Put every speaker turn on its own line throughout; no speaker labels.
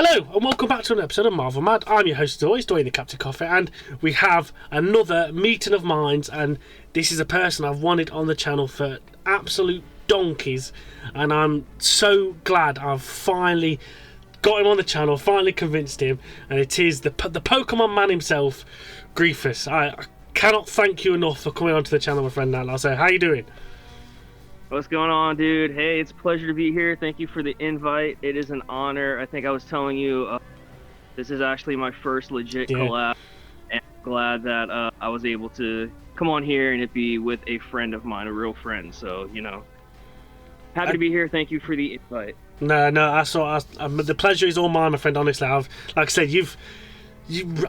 Hello and welcome back to an episode of Marvel Mad. I'm your host as always, Dwayne the Captain Coffee, and we have another meeting of minds, and this is a person I've wanted on the channel for absolute donkeys, and I'm so glad I've finally got him on the channel, finally convinced him, and it is the Pokémon Man himself, Greefus. I cannot thank you enough for coming onto the channel, my friend. Now, so how you doing?
What's going on, dude? Hey, it's a pleasure to be here. Thank you for the invite. It is an honor. I think I was telling you, this is actually my first legit collab, and I'm glad that I was able to come on here and it be with a friend of mine, a real friend. So, you know, happy to be here. Thank you for the invite.
No, the pleasure is all mine, my friend. Honestly, like I said,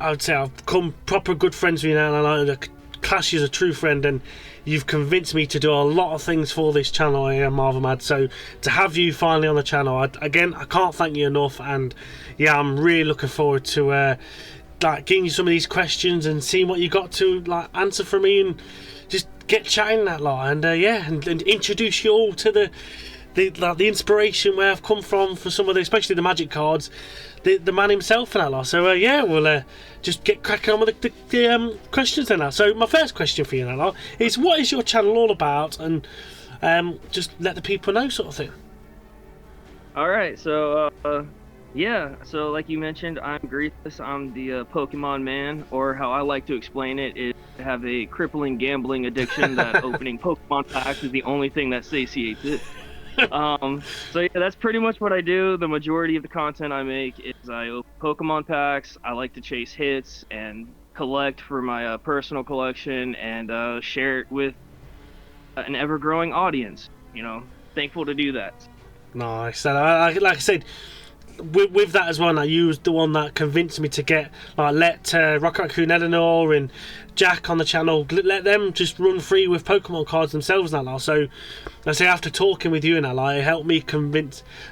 I would say I've become proper good friends with you now, and I class you as a true friend, and you've convinced me to do a lot of things for this channel here, Marvel Mad. So to have you finally on the channel, I can't thank you enough, and yeah, I'm really looking forward to like getting you some of these questions and seeing what you got to like answer for me, and just get chatting that lot, and and introduce you all to the inspiration where I've come from for some of the, especially the magic cards, the man himself and that lot. So we'll just get cracking on with the questions then now. So my first question for you now is, what is your channel all about, and just let the people know, sort of thing.
All right, so so like you mentioned, I'm Greefus. I'm the Pokemon Man, or how I like to explain it is I have a crippling gambling addiction that opening Pokemon packs is the only thing that satiates it. So yeah, that's pretty much what I do. The majority of the content I make is I open Pokemon packs. I like to chase hits and collect for my personal collection, and share it with an ever-growing audience. You know, thankful to do that.
Nice. And like I said, with that as well, now you was the one that convinced me to get let Rocket Raccoon Eleanor and Jack on the channel, let them just run free with Pokemon cards themselves now. So I say, after talking with you now, it helped me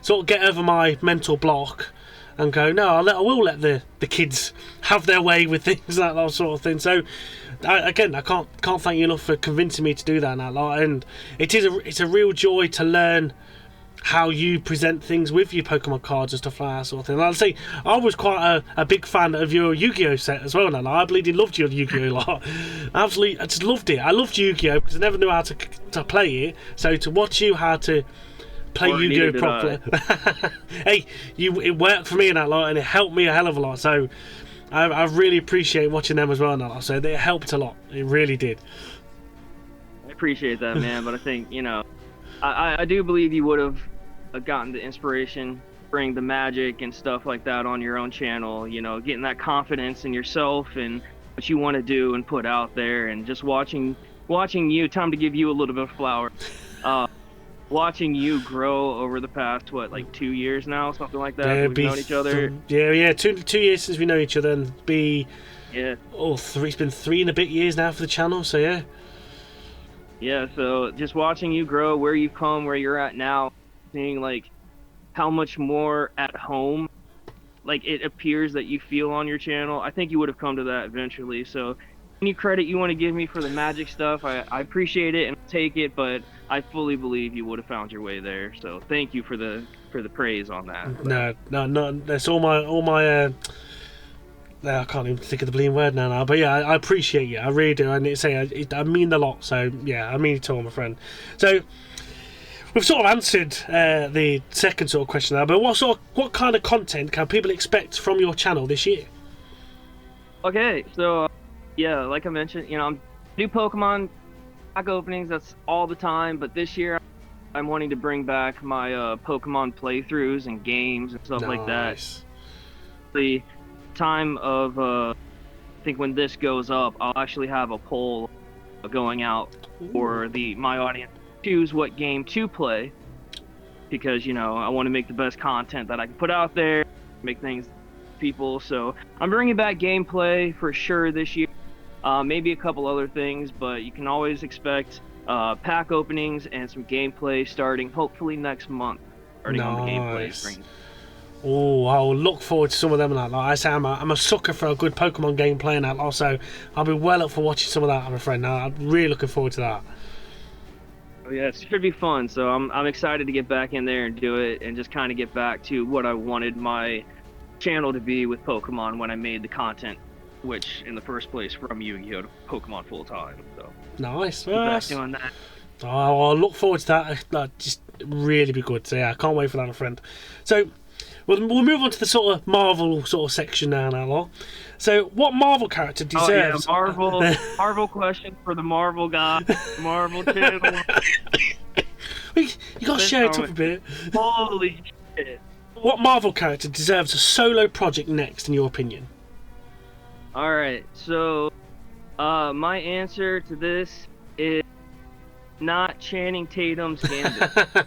sort of get over my mental block and go, no, I will let the kids have their way with things like that sort of thing. So I can't thank you enough for convincing me to do that now, and it's a real joy to learn how you present things with your Pokemon cards and stuff like that sort of thing. Like I say, I was quite a big fan of your Yu-Gi-Oh set as well. Now I bleeding loved your Yu-Gi-Oh lot. Absolutely, I just loved it. I loved Yu-Gi-Oh because I never knew how to play it. So to watch you how to play Yu-Gi-Oh properly, hey, it worked for me in that lot, and it helped me a hell of a lot. So I really appreciate watching them as well now. So it helped a lot. It really did.
I appreciate that, man. But I think, you know, I do believe you would have gotten the inspiration, bring the magic and stuff like that on your own channel, you know, getting that confidence in yourself and what you want to do and put out there, and just watching you, time to give you a little bit of flowers, watching you grow over the past, what, like 2 years now, something like that, we've known each other.
Two years since we know each other, and it's been 3 and a bit years now for the channel, so
yeah, so just watching you grow, where you've come, where you're at now, seeing like how much more at home like it appears that you feel on your channel. I think you would have come to that eventually. So any credit you want to give me for the magic stuff, I appreciate it and take it, but I fully believe you would have found your way there. So thank you for the praise on that.
No, that's all my I can't even think of the bleeding word now, but yeah, I appreciate you, I really do, and I mean a lot. So yeah, I mean it all, my friend. So we've sort of answered the second sort of question now, but what kind of content can people expect from your channel this year?
Okay, so yeah, like I mentioned, you know, I'm new Pokemon pack openings. That's all the time, but this year I'm wanting to bring back my Pokemon playthroughs and games and stuff like that. The time of I think when this goes up, I'll actually have a poll going out for my audience choose what game to play, because, you know, I want to make the best content that I can put out there, make things people. So I'm bringing back gameplay for sure this year, maybe a couple other things, but you can always expect pack openings and some gameplay starting hopefully next month, starting on the gameplay screen.
Oh, I'll look forward to some of them. Like I say, I'm a sucker for a good Pokemon gameplay and that lot, so I'll be well up for watching some of that, I'm afraid. Now I'm really looking forward to that.
Yeah, it should be fun. So I'm excited to get back in there and do it, and just kind of get back to what I wanted my channel to be with Pokemon when I made the content, which in the first place from Yu-Gi-Oh to Pokemon full time. So
Nice.
keep back doing that.
Oh, I look forward to that. That just really be good. So yeah, I can't wait for that, my friend. So we'll move on to the sort of Marvel sort of section now. So what Marvel character deserves?
Oh yeah, Marvel question for the Marvel guy, Marvel channel.
You gotta share it up a bit.
Holy shit!
What Marvel character deserves a solo project next, in your opinion?
All right, so my answer to this is not Channing Tatum's Gambit.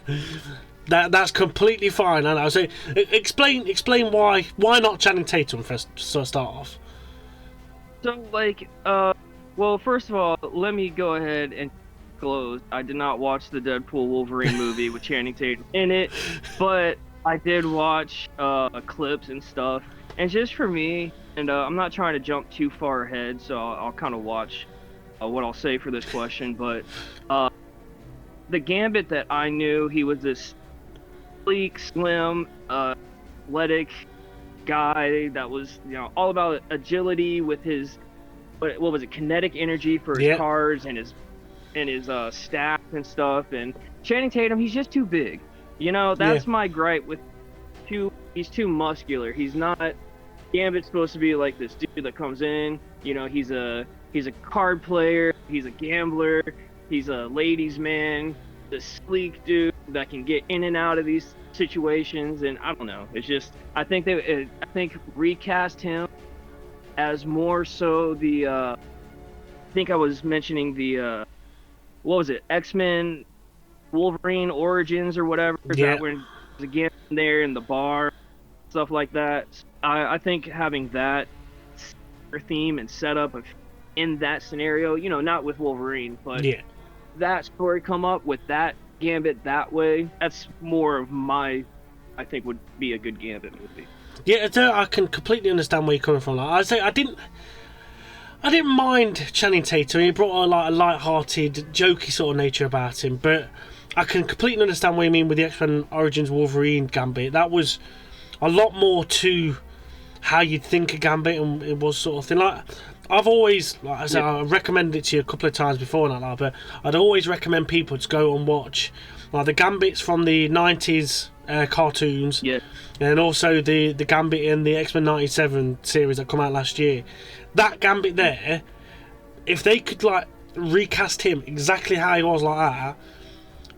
That's completely fine. I know. So explain why not Channing Tatum first. So start off.
So like, well, first of all, let me go ahead and disclose I did not watch the Deadpool Wolverine movie with Channing Tatum in it, but I did watch clips and stuff. And just for me, and I'm not trying to jump too far ahead, so I'll kind of watch what I'll say for this question. But the Gambit that I knew, he was this sleek, slim, athletic guy that was, all about agility with his what was it, kinetic energy for his cards and his staff and stuff. And Channing Tatum, he's just too big. That's my gripe with he's too muscular. He's not. Gambit's supposed to be like this dude that comes in, he's a card player, he's a gambler, he's a ladies man, this sleek dude that can get in and out of these situations. And I don't know, it's just I think recast him as more so the I think I was mentioning the what was it, X-Men Wolverine Origins or whatever, that when again there in the bar, stuff like that. I think having that theme and setup in that scenario, not with Wolverine, but that story come up with that Gambit that way, that's more of I think would be a good Gambit movie. Yeah,
I can completely understand where you're coming from. I say I didn't mind Channing Tatum. He brought a light-hearted, jokey sort of nature about him, but I can completely understand what you mean with the X-Men Origins Wolverine Gambit. That was a lot more to how you'd think a Gambit, and it was sort of thing. Like I've always, I said, I recommended it to you a couple of times before now, but I'd always recommend people to go and watch the Gambits from the 90s cartoons, and also the Gambit in the X-Men 97 series that come out last year. That Gambit there, if they could recast him exactly how he was like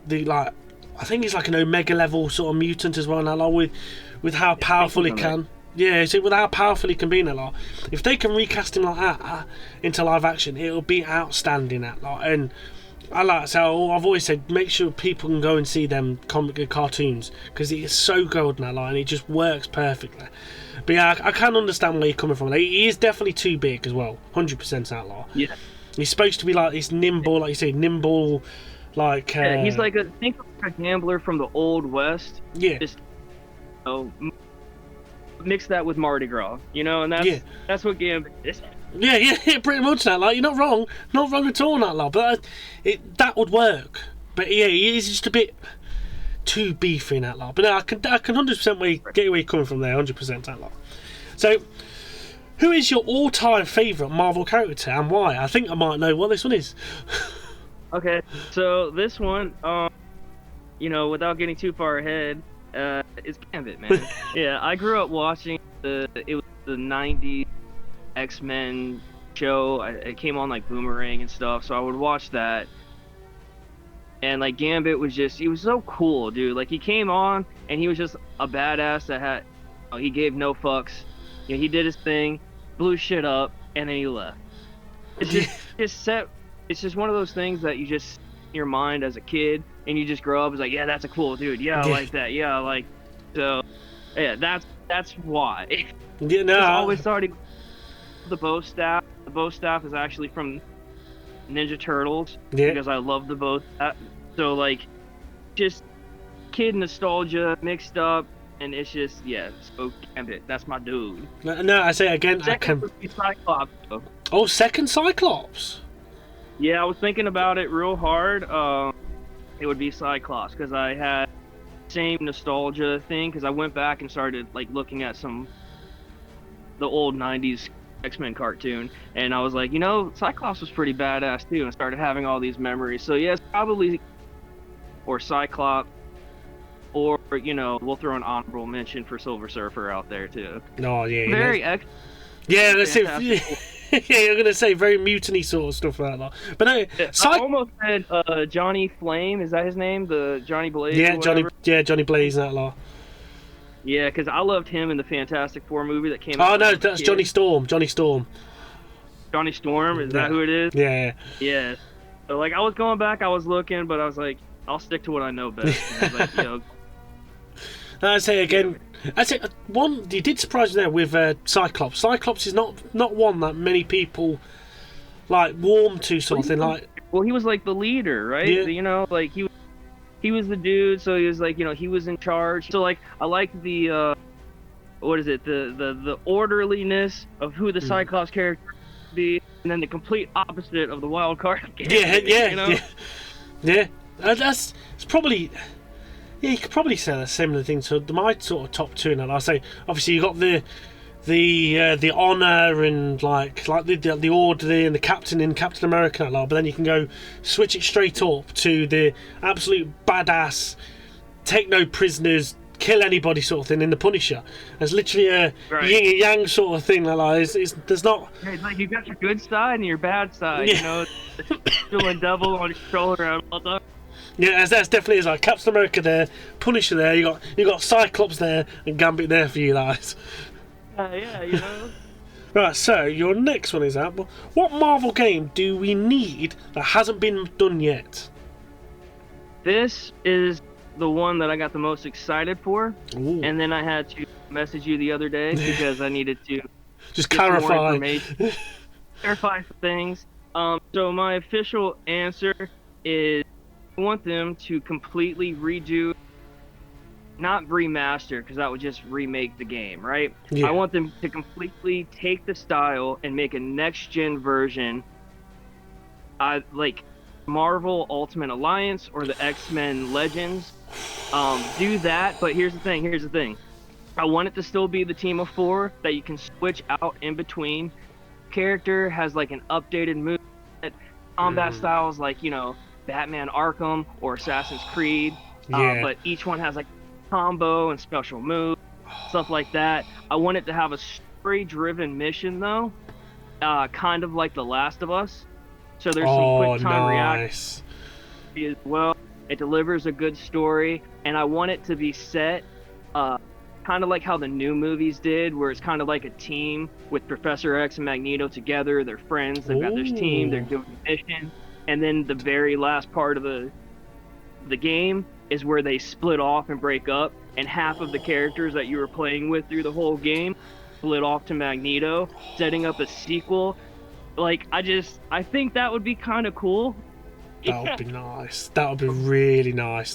that, I think he's like an Omega level sort of mutant as well now, with how powerful he can. Yeah, see, with how powerful he can be in a lot. If they can recast him like that into live action, it'll be outstanding at and so I've always said, make sure people can go and see them comic cartoons, because it is so good now, and it just works perfectly. But yeah, I can understand where you're coming from. He is definitely too big as well, 100% outlaw.
Yeah,
he's supposed to be like this nimble, like you say, nimble, like.
He's like think of a gambler from the old west.
Yeah.
Just, mix that with Mardi Gras, and that's what Gambit is.
Yeah, pretty much that. You're not wrong at all, that. But that would work. But yeah, he is just a bit too beefy in that lot. But no, I can 100% get where you're coming from there, 100% that lot. So, who is your all-time favourite Marvel character and why? I think I might know what this one is.
Okay, so this one, without getting too far ahead, is Gambit, man. Yeah, I grew up watching the 90s X-Men show. It came on Boomerang and stuff, so I would watch that. And Gambit was he was so cool, dude. He came on and he was just a badass that he gave no fucks. He did his thing, blew shit up, and then he left. It's just one of those things that you just in your mind as a kid, and you just grow up as yeah, that's a cool dude. Yeah, I like that. Yeah, so. Yeah, that's why.
Yeah, no.
I always thought the bow staff. The bow staff is actually from Ninja Turtles, because I love the bow staff. So just kid nostalgia mixed up, and it's just so Gambit. That's my dude.
No, I say again.
Second would be Cyclops. Though.
Oh, second Cyclops.
Yeah, I was thinking about it real hard. It would be Cyclops, because I had same nostalgia thing, because I went back and started looking at some the old '90s X-Men cartoon, and I was like, Cyclops was pretty badass too, and started having all these memories. So yes, probably or Cyclops, or we'll throw an honorable mention for Silver Surfer out there too.
Oh yeah,
Very
yeah, that's it. Yeah, you're gonna say very mutiny sort of stuff like that. But no,
I almost said Johnny Flame. Is that his name? The Johnny Blaze?
Yeah, Johnny Blaze, that law.
Yeah, because I loved him in the Fantastic Four movie that came out.
Oh no, that's Johnny Storm. Johnny Storm.
Johnny Storm, is that who it is?
Yeah.
Yeah. So like I was going back, I was looking, but I was like, I'll stick to what I know best. And I was like,
I say again, I say one. You did surprise me there with Cyclops. Cyclops is not one that many people like warm to, sort of thing. Like,
well, he was like the leader, right?
Yeah.
Like he was the dude. So he was like, he was in charge. So like I like the what is it? The orderliness of who the Cyclops character would be, and then the complete opposite of the wild card.
Yeah. It's probably. Yeah, you could probably say a similar thing to my sort of top two. Now, I say obviously you got the honor and like the orderly and the captain in Captain America, but then you can go switch it straight up to the absolute badass, take no prisoners, kill anybody sort of thing in the Punisher. There's literally a yin and yang sort of thing. There's not.
It's like you've got your good side and your bad side. Doing double on your shoulder all the time.
Yeah, that's definitely is like Captain America there, Punisher there. You got Cyclops there and Gambit there for you guys. Right, so your next one is out. What Marvel game do we need that hasn't been done yet?
This is the one that I got the most excited for, and then I had to message you the other day because I needed to
just clarify
some things. So my official answer is. I want them to completely redo, not remaster, because that would just remake the game, right?
Yeah.
I want them to completely take the style and make a next-gen version, like Marvel Ultimate Alliance or the X-Men Legends. Do that, but here's the thing. I want it to still be the team of 4 that you can switch out in between. Character has like an updated move, combat styles like, Batman Arkham or Assassin's Creed, but each one has like combo and special moves, stuff like that. I want it to have a story-driven mission though, kind of like The Last of Us. So there's some quick time reaction as well. It delivers a good story, and I want it to be set kind of like how the new movies did, where it's kind of like a team with Professor X and Magneto together. They're friends. They've got this team. They're doing a mission. And then the very last part of the game is where they split off and break up, and half of the characters that you were playing with through the whole game split off to Magneto, setting up a sequel. Like, I think that would be kind of cool.
That would be nice. That would be really nice.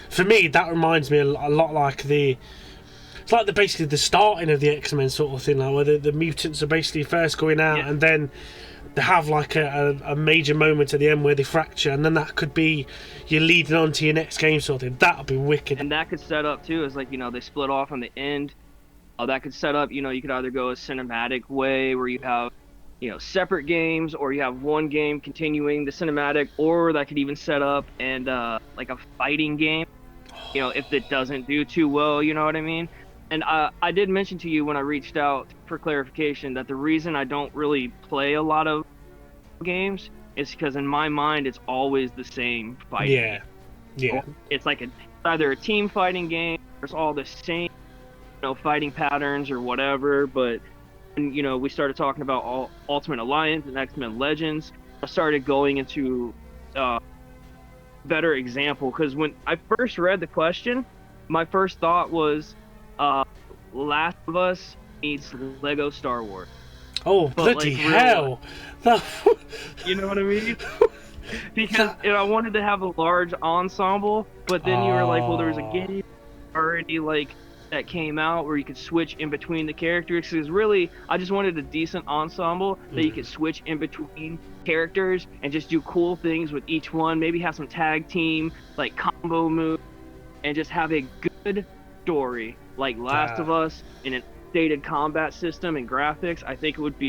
For me, that reminds me a lot like it's like basically the starting of the X-Men sort of thing, like where the mutants are basically first going out, and then they have like a major moment at the end where they fracture, and then that could be you're leading on to your next game sort of thing. That would be wicked.
And that could set up too, is like, they split off on the end. That could set up, you could either go a cinematic way where you have, separate games, or you have one game continuing the cinematic, or that could even set up and like a fighting game, if it doesn't do too well, you know what I mean? And I did mention to you when I reached out for clarification that the reason I don't really play a lot of games is because in my mind it's always the same fighting.
Yeah.
It's like either a team fighting game, or it's all the same, fighting patterns or whatever. But when, we started talking about Ultimate Alliance and X-Men Legends, I started going into better example, because when I first read the question, my first thought was Last of Us needs Lego Star Wars.
Oh, bloody hell!
You know what I mean? Because I wanted to have a large ensemble, but then you were like, well, there's a game already like that came out where you could switch in between the characters. Because really, I just wanted a decent ensemble that you could switch in between characters and just do cool things with each one. Maybe have some tag team like combo moves, and just have a good story like Last of Us in an updated combat system and graphics, I think it would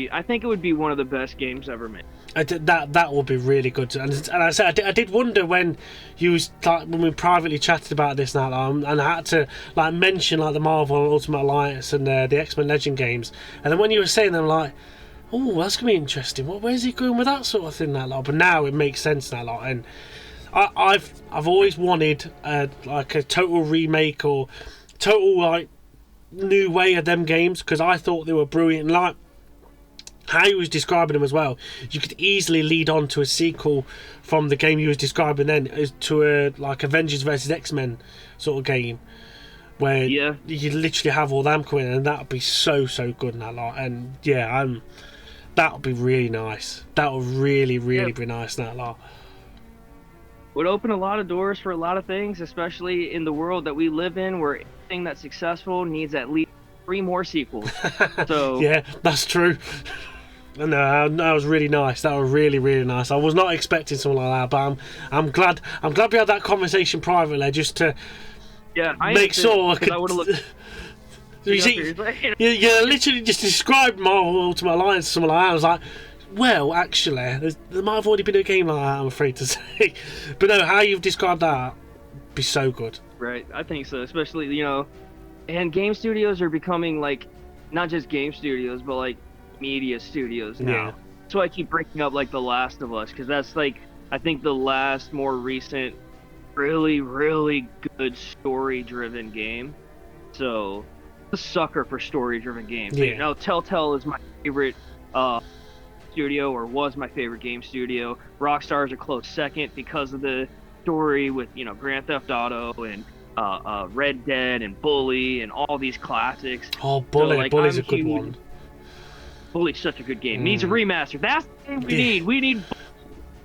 be one of the best games ever made.
That would be really good. And I said I did wonder when you was like, when we privately chatted about this now, and I had to like mention like the Marvel Ultimate Alliance and the X-Men Legend games, and then when you were saying them, like, oh, that's gonna be interesting. Where's he going with that sort of thing? That lot, but now it makes sense now, lot. And I've always wanted like a total remake or total like new way of them games, because I thought they were brilliant. Like how he was describing them as well, you could easily lead on to a sequel from the game you was describing then to a like Avengers versus X-Men sort of game where you literally have all them coming in, and that would be so good in that lot. And that would be really nice. That would really be nice in that lot.
Would open a lot of doors for a lot of things, especially in the world that we live in, where anything that's successful needs at least 3 more sequels. So
yeah, that's true. No, that was really nice. That was really nice. I was not expecting something like that, but I'm glad we had that conversation privately just to make sure I could. You literally just described Marvel Ultimate Alliance or something like that. I was like, well, actually, there might have already been a game like that, I'm afraid to say. But no, how you've described that would be so good.
Right, I think so. Especially, and game studios are becoming like, not just game studios, but like media studios now.
Yeah.
So I keep bringing up like The Last of Us, because that's like, I think the last more recent, really good story-driven game. So, I'm a sucker for story-driven games.
Yeah.
Telltale is my favorite studio, or was my favorite game studio. Rockstar is a close second because of the story with Grand Theft Auto and Red Dead and Bully and all these classics.
Oh, Bully's a good one.
Bully's such a good game. Needs a remaster. That's the thing we need. We need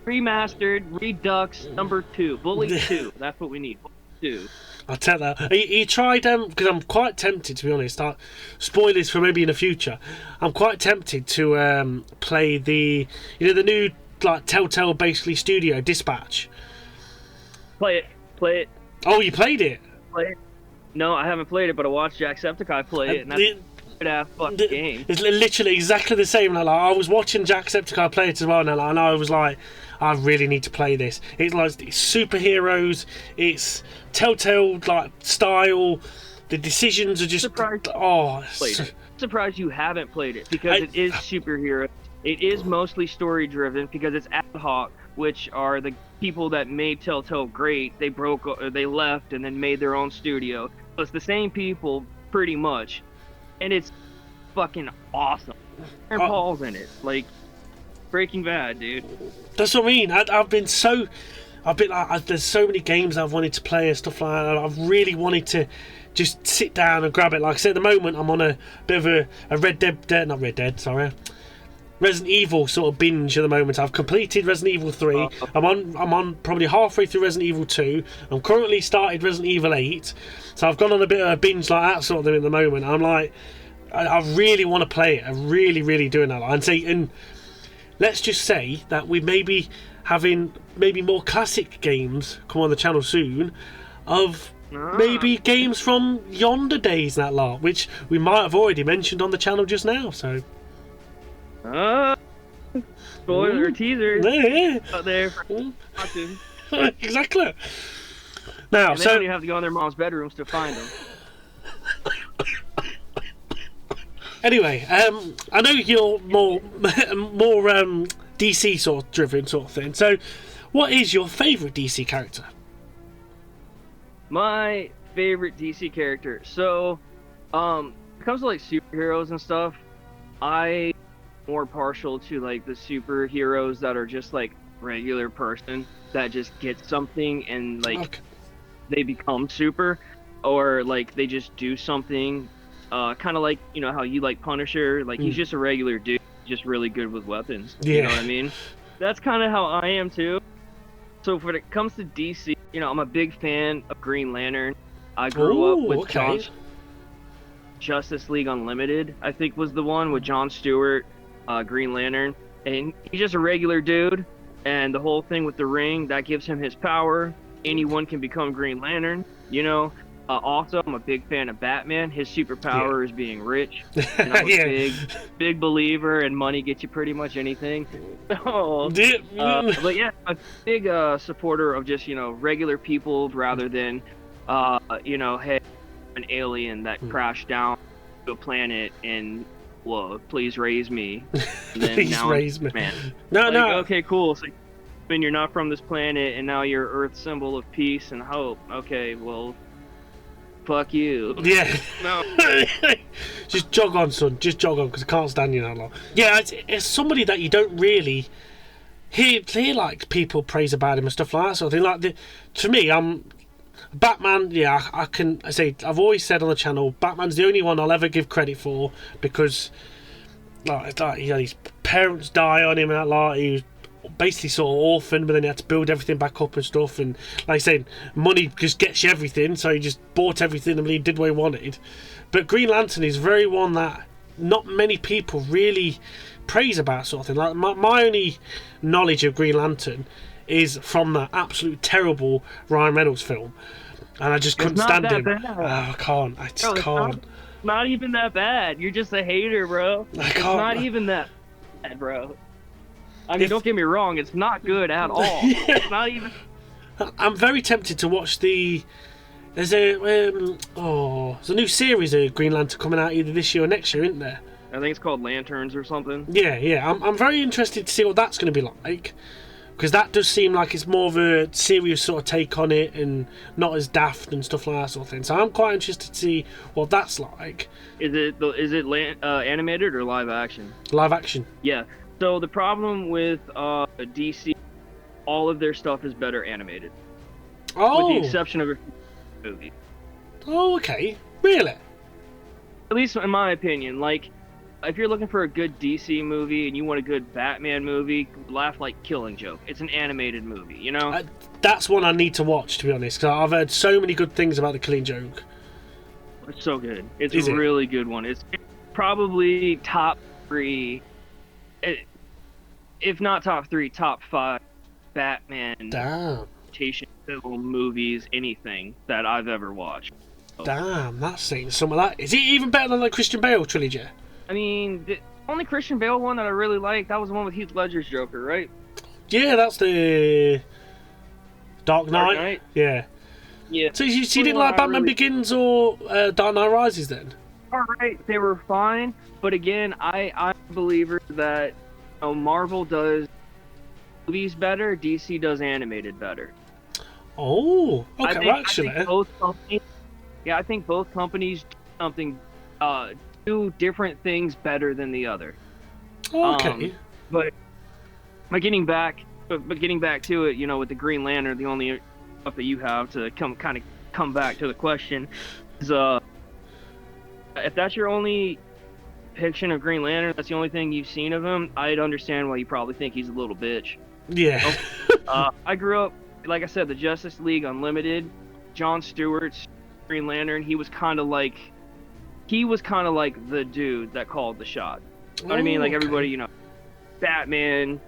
remastered Redux #2. Bully 2. That's what we need. Bully 2.
I'll tell that. He tried because I'm quite tempted, to be honest. Spoilers for maybe in the future. I'm quite tempted to play the new like Telltale basically studio Dispatch.
Play it.
Oh, you played it?
Play it. No, I haven't played it, but I watched Jacksepticeye play it, and that's a good-ass fucking game.
It's literally exactly the same. Like, I was watching Jacksepticeye play it as well, and I was like, I really need to play this. It's like it's superheroes, it's Telltale like style. The decisions are just
Surprised you haven't played it, because it is superhero. It is mostly story driven because it's ad hoc, which are the people that made Telltale great. They left and then made their own studio. So it's the same people pretty much, and it's fucking awesome. Aaron Paul's in it, like Breaking Bad, dude.
That's what I mean. There's so many games I've wanted to play and stuff like that. I've really wanted to just sit down and grab it. Like I said, at the moment I'm on a bit of a Resident Evil sort of binge at the moment. I've completed Resident Evil 3. I'm on probably halfway through Resident Evil 2. I'm currently started Resident Evil 8. So I've gone on a bit of a binge like that sort of thing at the moment. I'm like, I really want to play it. I really doing that. And let's just say that we may be having more classic games come on the channel soon, of maybe games from yonder days and that lot, which we might have already mentioned on the channel just now. So
spoiler teaser out there for watching.
Exactly. Now,
and then you have to go in their mom's bedrooms to find them.
Anyway, I know you're more DC sort of driven sort of thing. So, what is your favourite DC character?
My favorite DC character. So, when it comes to like superheroes and stuff, I'm more partial to like the superheroes that are just like regular person that just get something and like they become super, or like they just do something. Kind of like, how you like Punisher, like he's just a regular dude, just really good with weapons.
Yeah.
You know what I mean? That's kind of how I am too. So when it comes to DC, I'm a big fan of Green Lantern. I grew up with Justice League Unlimited, I think was the one with Jon Stewart, Green Lantern, and he's just a regular dude. And the whole thing with the ring that gives him his power. Anyone can become Green Lantern, Also, I'm a big fan of Batman. His superpower is being rich,
Yeah.
and I'm a
Yeah.
big believer in money gets you pretty much anything. So,
Yeah.
but yeah, I'm a big supporter of just regular people rather than hey, an alien that crashed down to a planet and whoa, please raise me. And then
Please
now
raise me.
man.
No, no.
Okay, cool. So when you're not from this planet and now you're Earth's symbol of peace and hope. Okay, well, fuck you.
Yeah.
No.
Just jog on, son. Just jog on, because I can't stand you that long. Yeah, it's somebody that you don't really hear like people praise about him and stuff like that sort of thing. Like to me, I'm Batman. Yeah, I say I've always said on the channel, Batman's the only one I'll ever give credit for, because like his parents die on him and that, like he was basically sort of orphaned, but then he had to build everything back up and stuff, and like I said, money just gets you everything, so he just bought everything and he did what he wanted. But Green Lantern is very one that not many people really praise about, sort of thing. Like my only knowledge of Green Lantern is from the absolute terrible Ryan Reynolds film, and I just couldn't stand him. I can't. I just can't.
Not even that bad. You're just a hater, bro.
I can't.
It's not even that bad, bro. I mean, don't get me wrong, it's not good at all.
Yeah.
It's not even...
I'm very tempted to watch there's a new series of Green Lantern coming out either this year or next year, isn't there?
I think it's called Lanterns or something.
Yeah. I'm very interested to see what that's going to be like, because that does seem like it's more of a serious sort of take on it and not as daft and stuff like that sort of thing. So I'm quite interested to see what that's like.
Is it animated or live action?
Live action.
Yeah. So the problem with DC, all of their stuff is better animated.
Oh.
With the exception of a movie.
Oh, okay. Really?
At least in my opinion. Like, if you're looking for a good DC movie and you want a good Batman movie, laugh like Killing Joke. It's an animated movie, you know?
That's one I need to watch, to be honest, because I've heard so many good things about the Killing Joke.
It's so good. It's a really good one. It's probably top 3... if not top 3, top 5 Batman adaptation film movies, anything that I've ever watched.
Damn, that's saying some of that. Is it even better than the Christian Bale trilogy?
I mean, the only Christian Bale one that I really liked, that was the one with Heath Ledger's Joker, right?
Yeah, that's the Dark Knight. Yeah. So you didn't like Batman Begins or Dark Knight Rises then?
Alright, they were fine, but again, I'm a believer that Marvel does movies better, DC does animated better.
Oh, okay.
I think both companies do different things better than the other.
Okay.
But getting back to it, with the Green Lantern, the only stuff that you have to come back to the question is if that's your only depiction of Green Lantern, that's the only thing you've seen of him, I'd understand why you probably think he's a little bitch.
Yeah.
I grew up, like I said, the Justice League Unlimited, Jon Stewart's Green Lantern. He was kind of like the dude that called the shot. You know what I mean? Like everybody, Batman,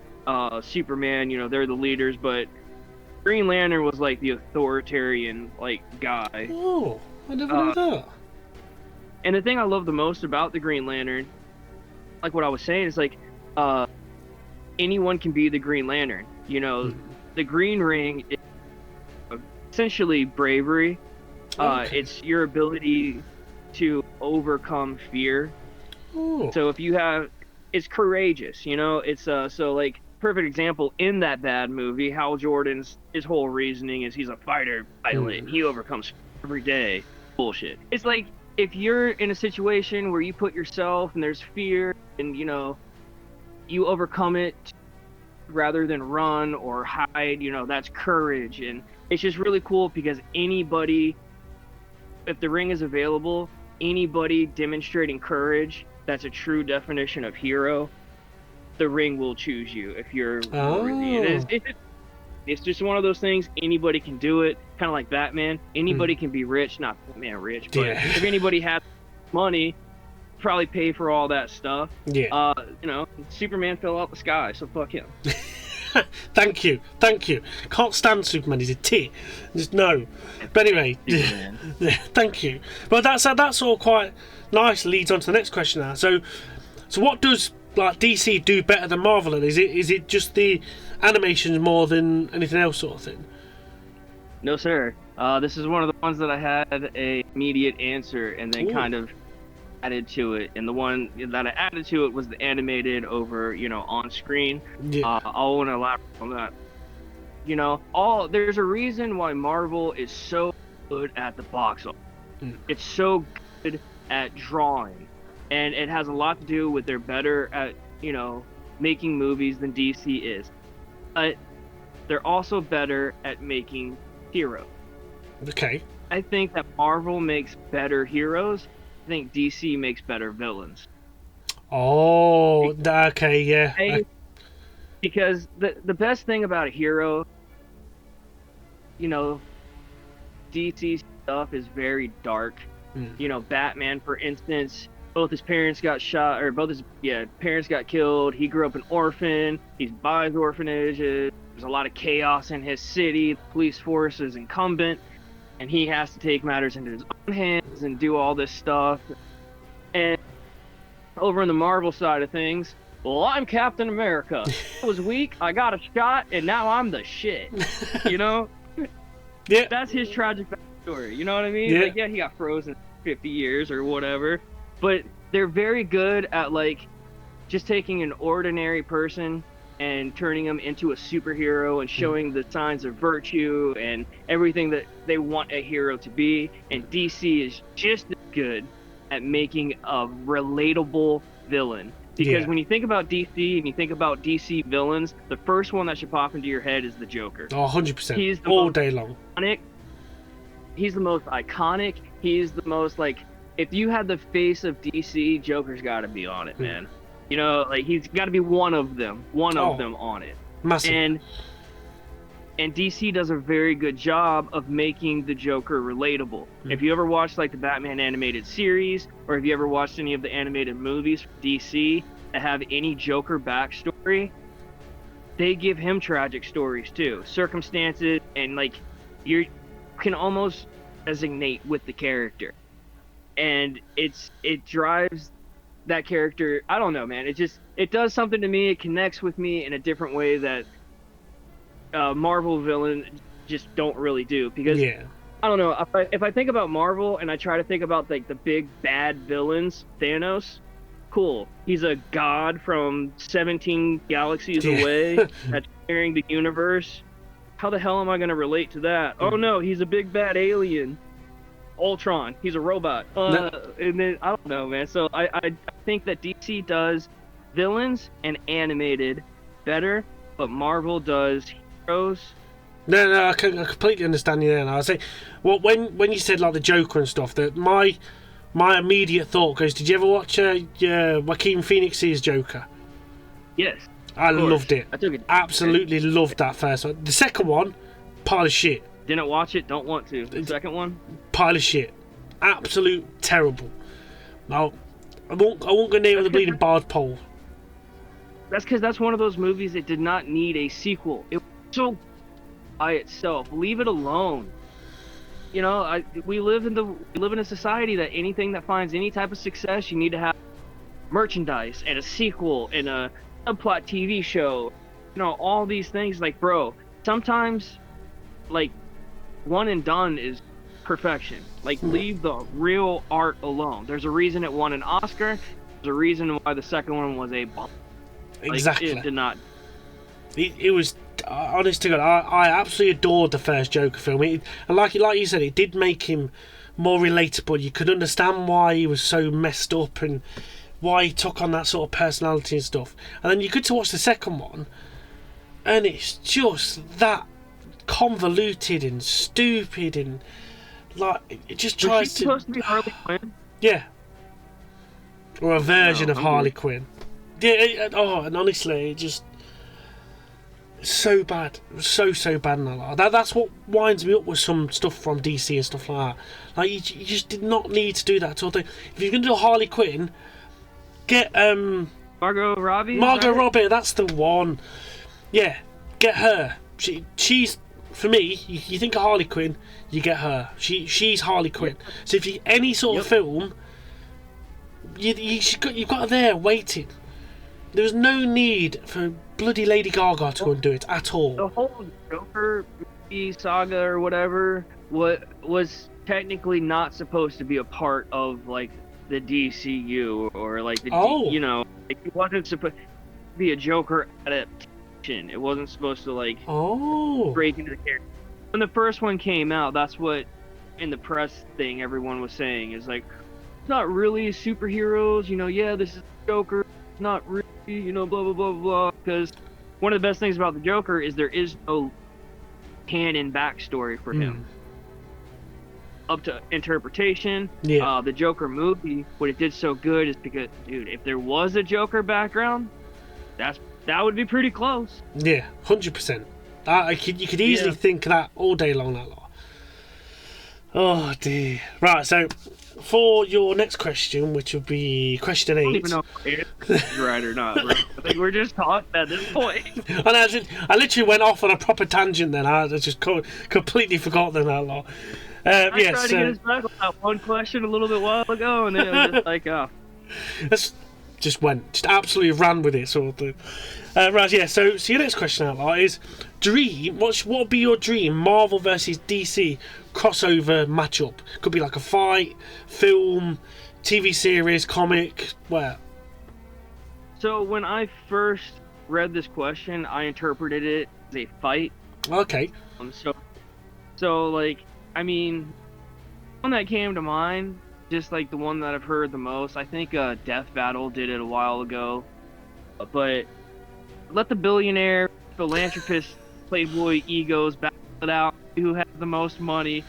Superman, they're the leaders, but Green Lantern was like the authoritarian guy.
Oh, I never knew that.
And the thing I love the most about the Green Lantern, like what I was saying, is anyone can be the Green Lantern. The Green Ring is essentially bravery. It's your ability to overcome fear.
Ooh.
So if you have, it's courageous. It's perfect example in that bad movie. Hal Jordan's his whole reasoning is he's a fighter pilot. He overcomes every day. Bullshit. It's like, if you're in a situation where you put yourself and there's fear and you overcome it rather than run or hide, that's courage. And it's just really cool because anybody, if the ring is available, anybody demonstrating courage, that's a true definition of hero, the ring will choose you if you're worthy. It's just one of those things. Anybody can do it. Kind of like Batman. Anybody can be rich. Not Batman rich, but if anybody had money, probably pay for all that stuff.
Yeah.
Superman fell out the sky, so fuck him.
Thank you. Can't stand Superman. He's a tit. Just no. But anyway, yeah, thank you. But that's all quite nice. Leads on to the next question now. So what does like DC do better than Marvel? And is it just the animations more than anything else, sort of thing?
No, sir. This is one of the ones that I had a immediate answer and then kind of added to it. And the one that I added to it was the animated over, on screen. Yeah. I want to elaborate on that. There's a reason why Marvel is so good at the box office. It's so good at drawing, and it has a lot to do with they're better at, making movies than DC is. But they're also better at making heroes.
Okay.
I think that Marvel makes better heroes. I think DC makes better villains.
Oh, okay, yeah.
Because the best thing about a hero, DC stuff is very dark. Batman, for instance, both his parents got shot, or both his parents got killed. He grew up an orphan. He buys orphanages. There's a lot of chaos in his city. The police force is incumbent, and he has to take matters into his own hands and do all this stuff. And over on the Marvel side of things, well, I'm Captain America. I was weak, I got a shot, and now I'm the shit.
Yeah.
That's his tragic backstory. You know what I mean?
Yeah.
He got frozen 50 years or whatever. But they're very good at, just taking an ordinary person and turning them into a superhero and showing the signs of virtue and everything that they want a hero to be. And DC is just as good at making a relatable villain. Because when you think about DC and you think about DC villains, the first one that should pop into your head is the Joker.
Oh, 100%. He's all day long.
He's the most iconic. He's the most, if you had the face of DC, Joker's got to be on it, man. He's got to be one of them on it.
Massive.
And DC does a very good job of making the Joker relatable. If you ever watched the Batman animated series, or if you ever watched any of the animated movies from DC that have any Joker backstory, they give him tragic stories too, circumstances, and you can almost resonate with the character, and it drives that character. I don't know, man. It does something to me. It connects with me in a different way that Marvel villain just don't really do. Because I don't know, if I think about Marvel and I try to think about the big bad villains, Thanos, cool, he's a god from 17 galaxies away that's carrying the universe. How the hell am I going to relate to that? Oh no, he's a big bad alien. Ultron, he's a robot. And then I don't know, man. So I think that DC does villains and animated better, but Marvel does heroes.
No, I completely understand you there. And I say, well, when you said the Joker and stuff, that my immediate thought goes, did you ever watch Joaquin Phoenix's Joker?
Yes.
I loved it.
I took it.
Absolutely loved that first one. The second one, pile of shit.
Didn't watch it, don't want to. The second one?
Pile of shit. Absolute terrible. No, I won't go near the bleeding barred pole.
That's because that's one of those movies that did not need a sequel. It was so by itself. Leave it alone. We live in a society that anything that finds any type of success, you need to have merchandise and a sequel and a subplot TV show. All these things. Bro, sometimes one and done is perfection. Leave the real art alone. There's a reason it won an Oscar. There's a reason why the second one was a bomb.
Exactly.
It did not.
It was, honest to God, I absolutely adored the first Joker film. And like you said, it did make him more relatable. You could understand why he was so messed up and why he took on that sort of personality and stuff. And then you get to watch the second one, and it's just that convoluted and stupid, and it just tries
was she supposed to be Harley Quinn?
Yeah. Or a version of Harley Quinn. Yeah. And honestly, it just so bad, so bad. And that's what winds me up with some stuff from DC and stuff like that. You just did not need to do that sort of thing. If you're going to do a Harley Quinn, get
Margot Robbie.
Margot Robbie, that's the one. Yeah. get her. She's for me. You think of Harley Quinn, you get her. She's Harley Quinn. So if you any sort of film, you've got her there waiting. There was no need for bloody Lady Gaga to go and do it at all.
The whole Joker movie saga or whatever was technically not supposed to be a part of like the DCU or like the like, it wasn't supposed to be a Joker adaptation. It wasn't supposed to like break into the character. When the first one came out, that's what in the press thing everyone was saying is like, it's not really superheroes, yeah, this is Joker, it's not really, blah blah blah blah, because one of the best things about the Joker is there is no canon backstory for him. Up to interpretation. The Joker movie, what it did so good is because, dude, if there was a Joker background, that would be pretty close.
Yeah, 100%. You could easily think that all day long, that lot. Oh dear. Right, so for your next question, which will be question 8.
I don't even know if it's right or not, bro. I think we're just talking at this point.
I literally went off on a proper tangent then. I just completely forgot that lot.
I tried to get us back on that one question a little bit while ago, and then it was just like,
just absolutely ran with it, sort of thing. Right, yeah. So your next question out is dream. What would be your dream Marvel versus DC crossover matchup? Could be like a fight, film, TV series, comic, where?
So when I first read this question, I interpreted it as a fight.
Okay.
So like, I mean, one that came to mind, just like the one that I've heard the most, I think Death Battle did it a while ago. But let the billionaire, philanthropist, playboy egos battle it out. Who has the most money?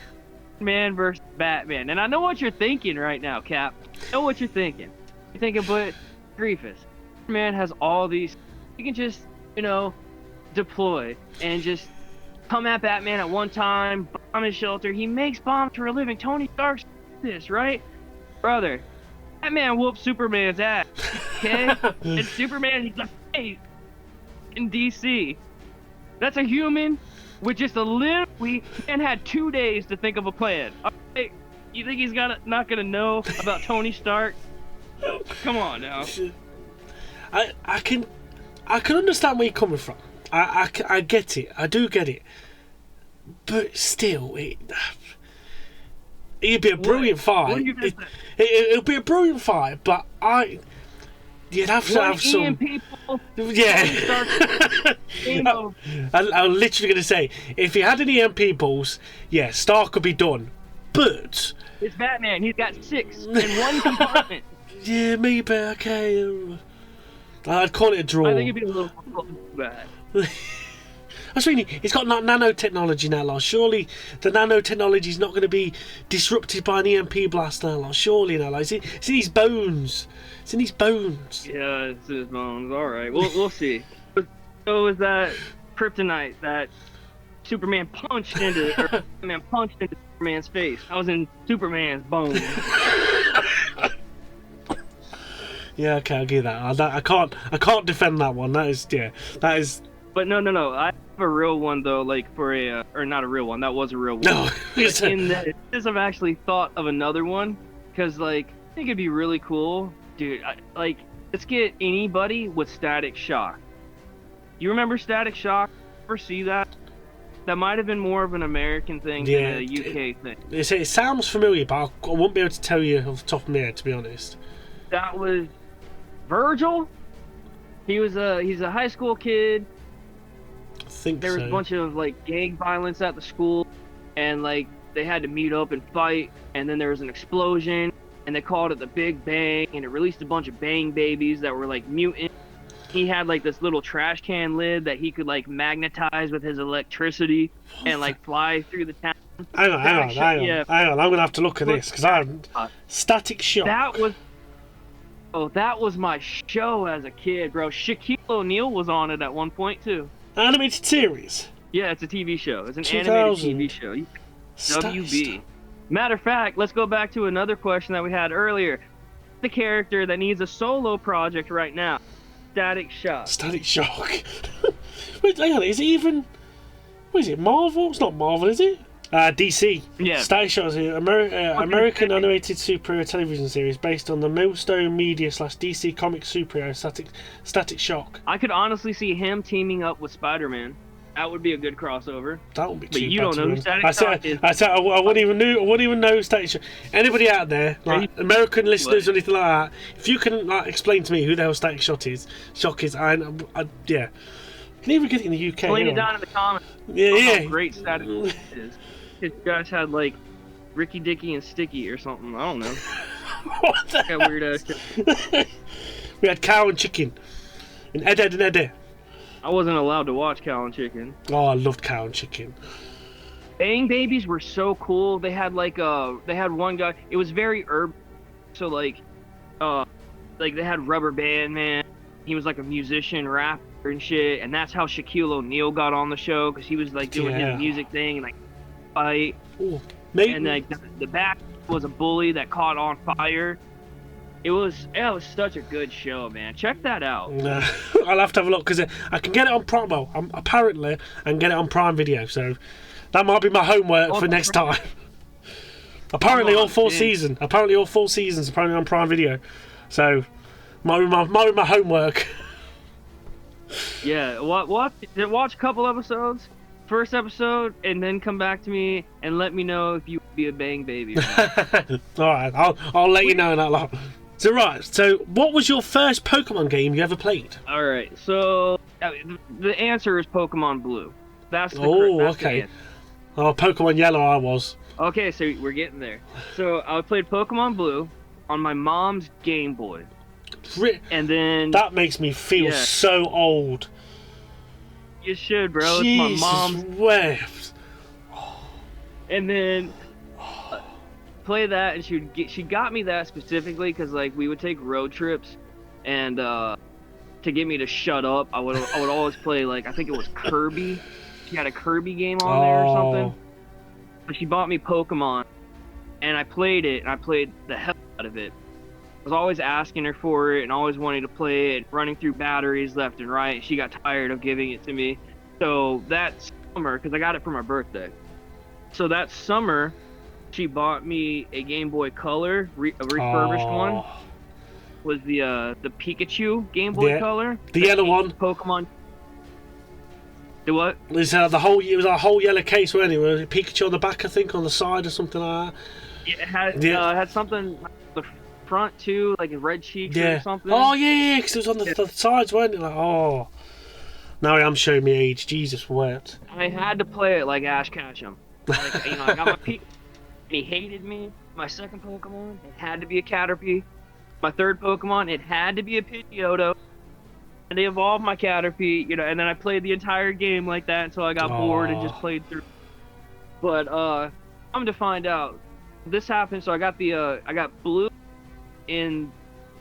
Man versus Batman. And I know what you're thinking right now, Cap. I know what you're thinking. You're thinking, but Greefus, man has all these. You can just, deploy and just come at Batman at one time, bomb his shelter. He makes bombs for a living. Tony Stark's this, right? Brother, Batman whooped Superman's ass, okay? And Superman, he's like, hey, in DC. That's a human with just a little week and had 2 days to think of a plan. Right? You think he's not gonna know about Tony Stark? Come on now.
I can understand where you're coming from. I get it. I do get it. But still, it'd be a brilliant fight. It'll be a brilliant fight, but you'd have to have some.
People,
yeah. I'm literally going to say, if he had any EMP balls, yeah, Stark could be done. But
it's Batman. He's got 6 in one compartment.
Yeah, maybe. Okay. I'd call it a draw.
I think it'd be a little bad.
I mean, it's got nanotechnology now, lad. Surely the nanotechnology is not going to be disrupted by an EMP blast now, lad. Surely now, lad. It's in his bones. It's in his bones.
Yeah, it's in his bones. All right, we'll see. So was that kryptonite that Superman punched into Superman's face? I was in Superman's bones.
Yeah, okay, I'll give that. I can't defend that one. That is.
But no. I have a real one though, like for or not a real one. That was a real one.
No.
In that, I've actually thought of another one because like I think it'd be really cool, dude. Let's get anybody with Static Shock. You remember Static Shock? Ever see that? That might have been more of an American thing than a UK thing.
It sounds familiar, but I won't be able to tell you off the top of my head, to be honest.
That was Virgil. He's a high school kid.
I think
there was a bunch of like gang violence at the school, and like they had to meet up and fight, and then there was an explosion, and they called it the Big Bang, and it released a bunch of bang babies that were like mutant. He had like this little trash can lid that he could like magnetize with his electricity and like fly through the town.
Hang on. I'm gonna have to look at this because I'm Static Shock.
That was my show as a kid, bro. Shaquille O'Neal was on it at one point too.
Animated series.
Yeah, it's a TV show. It's an animated TV show. WB. Matter of fact, let's go back to another question that we had earlier. The character that needs a solo project right now. Static Shock.
Static Shock. Wait, hang on, is it even... What is it, Marvel? It's not Marvel, is it? DC.
Yeah.
Static Shock is an American animated superhero television series based on the Millstone Media / DC Comics superhero Static Shock.
I could honestly see him teaming up with Spider-Man. That would be a good crossover.
That would be too
But you
bad
don't
to
know who
win.
Static Shock is.
I wouldn't even know Static Shock. Anybody out there, like American listeners or anything like that, if you can explain to me who the hell Static Shock is, yeah. Can you even get it in the UK?
Explain it down in the comments.
Yeah.
How great Static Shock is. His guys had like Ricky Dicky and Sticky or something. I don't know.
What the
That weird ass shit.
We had Cow and Chicken. And Ed.
I wasn't allowed to watch Cow and Chicken.
Oh, I loved Cow and Chicken.
Bang Babies were so cool. They had they had one guy. It was very urban. So like they had Rubber Band Man. He was like a musician, rapper and shit. And that's how Shaquille O'Neal got on the show because he was like doing his music thing and like fight.
Ooh, maybe.
And like the back was a bully that caught on fire. It was such a good show, man. Check that out.
I'll have to have a look because I can get it on Prime. Well, apparently, I can get it on Prime Video, so that might be my homework for next time. Apparently, all four seasons. Apparently, all 4 seasons. Apparently, on Prime Video, so might be my homework.
Yeah, watch a couple episodes. First episode, and then come back to me and let me know if you would be a Bang Baby or not.
All right, I'll let you know in that lot. So what was your first Pokemon game you ever played?
All right, so the answer is Pokemon Blue. That's the
okay.
answer.
Oh, Pokemon Yellow, I was.
Okay, so we're getting there. So I played Pokemon Blue on my mom's Game Boy, and then
that makes me feel so old.
You should, bro.
Jesus
it's my mom's.
Wept.
And then play that, and she got me that specifically because like we would take road trips, and to get me to shut up, I would always play like I think it was Kirby. She had a Kirby game on there or something. But she bought me Pokemon, and I played it, and I played the hell out of it. I was always asking her for it and always wanting to play it, running through batteries left and right. She got tired of giving it to me. So that summer, because I got it for my birthday. So that summer, she bought me a Game Boy Color, a refurbished one. Was the Pikachu Game Boy Color.
The yellow one.
Pokemon. The what?
It was a whole yellow case, wasn't it? With Pikachu on the back, I think, on the side or something like that.
Yeah, it had something the front too, like a red cheeks or something.
Oh yeah, because it was on the sides, wasn't it? Like, oh, now I'm showing me age. Jesus wept.
I had to play it like Ash Ketchum. Like, I got my Pikachu, and he hated me. My second Pokemon, it had to be a Caterpie. My third Pokemon, it had to be a Pidgeotto. And they evolved my Caterpie, and then I played the entire game like that until I got bored and just played through. But I'm to find out, this happened. So I got I got blue in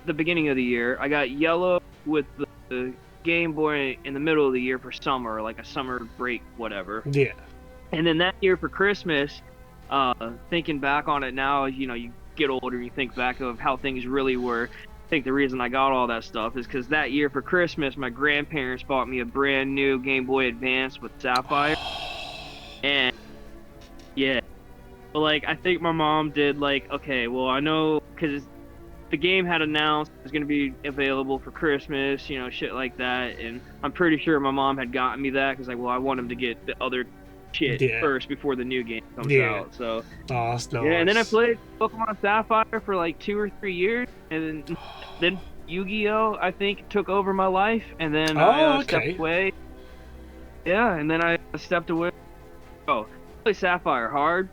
the beginning of the year. I got yellow with the Game Boy in the middle of the year for summer, like a summer break, whatever.
Yeah.
And then that year for Christmas, thinking back on it now, you get older, you think back of how things really were. I think the reason I got all that stuff is because that year for Christmas, my grandparents bought me a brand new Game Boy Advance with Sapphire. And yeah, but like I think my mom did like, okay, well I know because the game had announced it was going to be available for Christmas, shit like that. And I'm pretty sure my mom had gotten me that because like, well, I want him to get the other shit first before the new game comes out. So
that's nice.
Yeah, and then I played Pokemon Sapphire for like 2 or 3 years, and then Yu-Gi-Oh! I think took over my life, and then I stepped away. Yeah, and then I stepped away. I played Sapphire hard,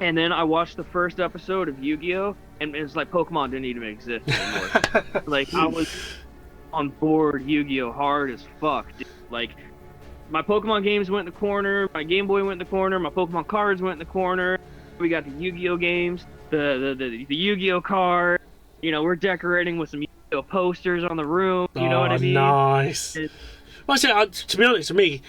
and then I watched the first episode of Yu-Gi-Oh! And it was like Pokemon didn't even exist anymore. Like I was on board Yu-Gi-Oh! Hard as fuck, dude. Like my Pokemon games went in the corner, my Game Boy went in the corner, my Pokemon cards went in the corner. We got the Yu-Gi-Oh! Games, the Yu-Gi-Oh! card. We're decorating with some Yu-Gi-Oh! Posters on the room. You know what I mean?
Nice. Well, to be honest, to me,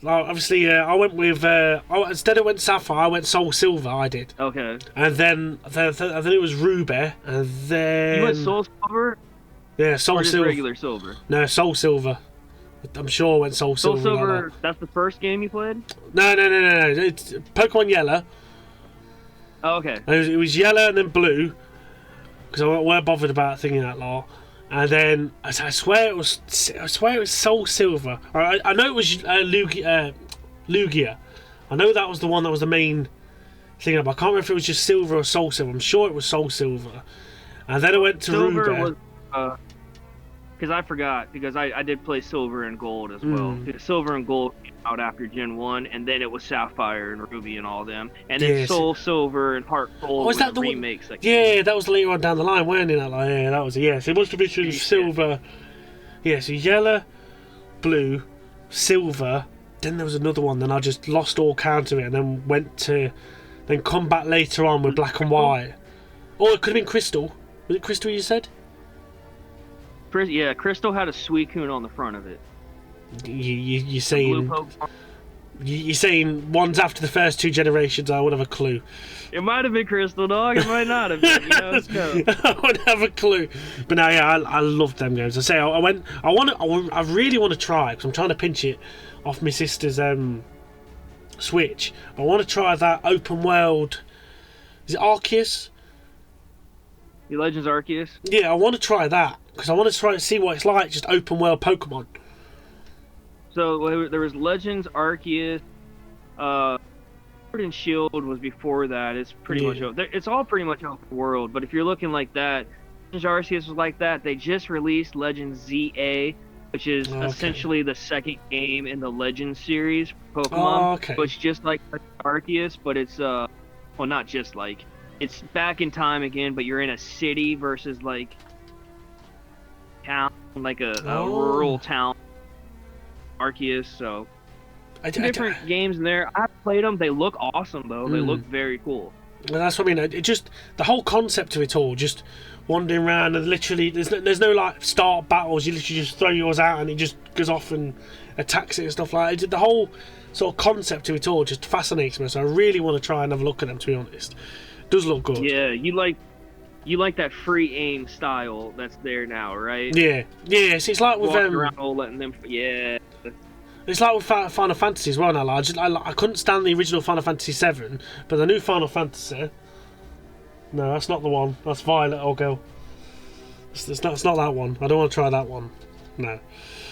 obviously, I went with instead of went Sapphire, I went Soul Silver. I did.
Okay.
And then it was Ruby, and then
you went Soul Silver.
Yeah, Soul
or just
Silver.
Regular Silver.
No, Soul Silver. I'm sure when Soul
Soul
Silver.
Silver, that's the first game you played?
No. It's Pokemon Yellow.
Oh, okay.
It was yellow and then blue, because I weren't bothered about thinking that lot. And then I swear it was Soul Silver. I know it was Lugia. I know that was the one that was the main thing. But I can't remember if it was just Silver or Soul Silver. I'm sure it was Soul Silver. And then I went to
Silver
Ruby.
Was because I forgot, because I did play Silver and Gold as well. Silver and Gold came out after Gen 1, and then it was Sapphire and Ruby and all them. And then Soul Silver and Heart Gold was the remakes.
That was later on down the line, weren't it? Yeah, that was it. Yeah, so it must have been Silver. Yeah, so yellow, blue, silver. Then there was another one. Then I just lost all count of it, and then come back later on with black and white. Or it could have been Crystal. Was it Crystal you said?
Yeah, Crystal had a Suicune on the front of it.
You're saying you're saying one's after the first two generations. I wouldn't have a clue.
It might have been Crystal, dog. It might not have been.
I wouldn't have a clue. But no, yeah, I love them games. I say I really want to try, because I'm trying to pinch it off my sister's Switch. I want to try that open world. Is it Arceus?
The Legends Arceus?
Yeah, I want to try that, because I want to try and see what it's like, just open world Pokemon.
So there was Legends Arceus. Sword and Shield was before that. It's pretty much it's all pretty much open world. But if you're looking like that, Legends Arceus was like that. They just released Legends ZA, which is essentially the second game in the Legends series for Pokemon. So it's just like Arceus, but it's well, not just like. It's back in time again, but you're in a city versus like town, like a rural town. Arceus, so different games in there. I've played them. They look awesome, though. They look very cool.
Well, that's what I mean. It just, the whole concept of it all, just wandering around and literally, there's no like start battles. You literally just throw yours out and it just goes off and attacks it and stuff like that. The whole sort of concept of it all just fascinates me. So I really want to try and have a look at them, to be honest. It does look good.
Yeah, you like that free aim style that's there now, right?
Yeah. It's like with
around all letting them. Yeah.
It's like with Final Fantasy as well now. I couldn't stand the original Final Fantasy 7, but the new Final Fantasy. No, that's not the one. That's Violet or Girl. It's not that one. I don't want to try that one. No.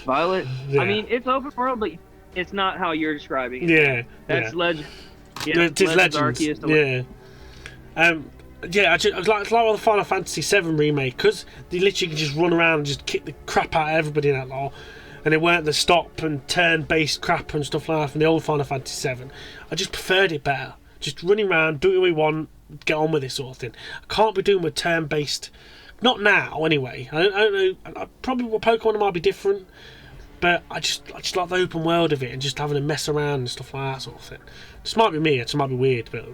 Violet. Yeah. I mean, it's open world, but it's not how you're describing it.
Yeah.
That's Legend.
Yeah, it is Legends. Yeah. Yeah, it's like with the Final Fantasy 7 remake, because they literally can just run around and just kick the crap out of everybody in that law. And it weren't the stop and turn based crap and stuff like that from the old Final Fantasy 7. I just preferred it better. Just running around, do what we want, get on with this sort of thing. I can't be doing with turn based. Not now, anyway. I don't know. Probably with Pokemon might be different, but I just like the open world of it and just having to mess around and stuff like that sort of thing. This might be me. It might be weird, but.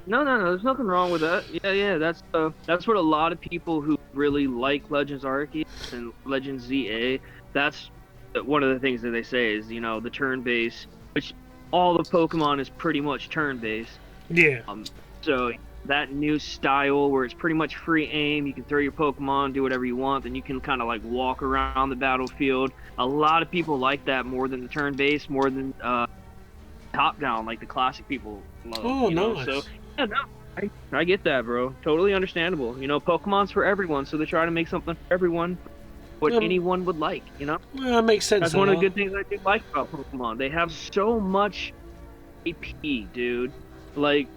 No. There's nothing wrong with that. Yeah. That's what a lot of people who really like Legends Arceus and Legends ZA. That's one of the things that they say is, the turn-based, which all the Pokemon is pretty much turn-based.
Yeah.
So that new style where it's pretty much free aim, you can throw your Pokemon, do whatever you want, then you can kind of like walk around the battlefield. A lot of people like that more than the turn-based, more than top-down, like the classic people love.
Oh, nice.
So, yeah, no, I get that, bro. Totally understandable. Pokemon's for everyone, so they try to make something for everyone. What anyone would like,
Well, that makes sense.
That's one of the good things I do like about Pokemon. They have so much AP, dude. Like,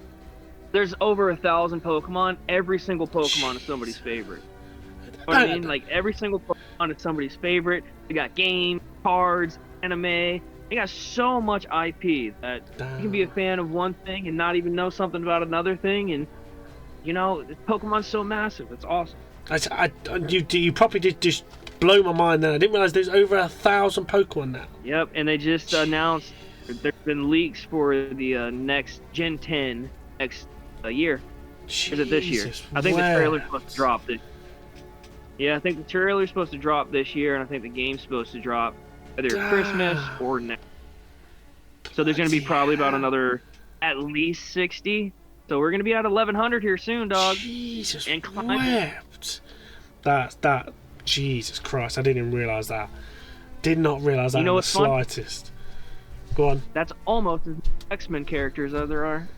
there's over 1,000 Pokemon. Every single Pokemon is somebody's favorite. You know what I mean? Like, every single Pokemon is somebody's favorite. They got games, cards, anime. They got so much IP that you can be a fan of one thing and not even know something about another thing. And, Pokemon's so massive. It's awesome.
You probably did just blow my mind then. I didn't realise there's over 1,000 Pokemon now.
Yep, and they just announced there's been leaks for the next Gen 10 next year. Is it this year? I think the trailer's supposed to drop this. Yeah, I think the trailer's supposed to drop this year, and I think the game's supposed to drop either Christmas or next. So there's going to be probably about another at least 60. So we're going to be at 1,100 here soon, dog.
Jesus
and climbing.
That Jesus Christ, I didn't even realise that. Did not realise that in the
what's fun?
slightest. Go on.
That's almost as many X-Men characters as there are.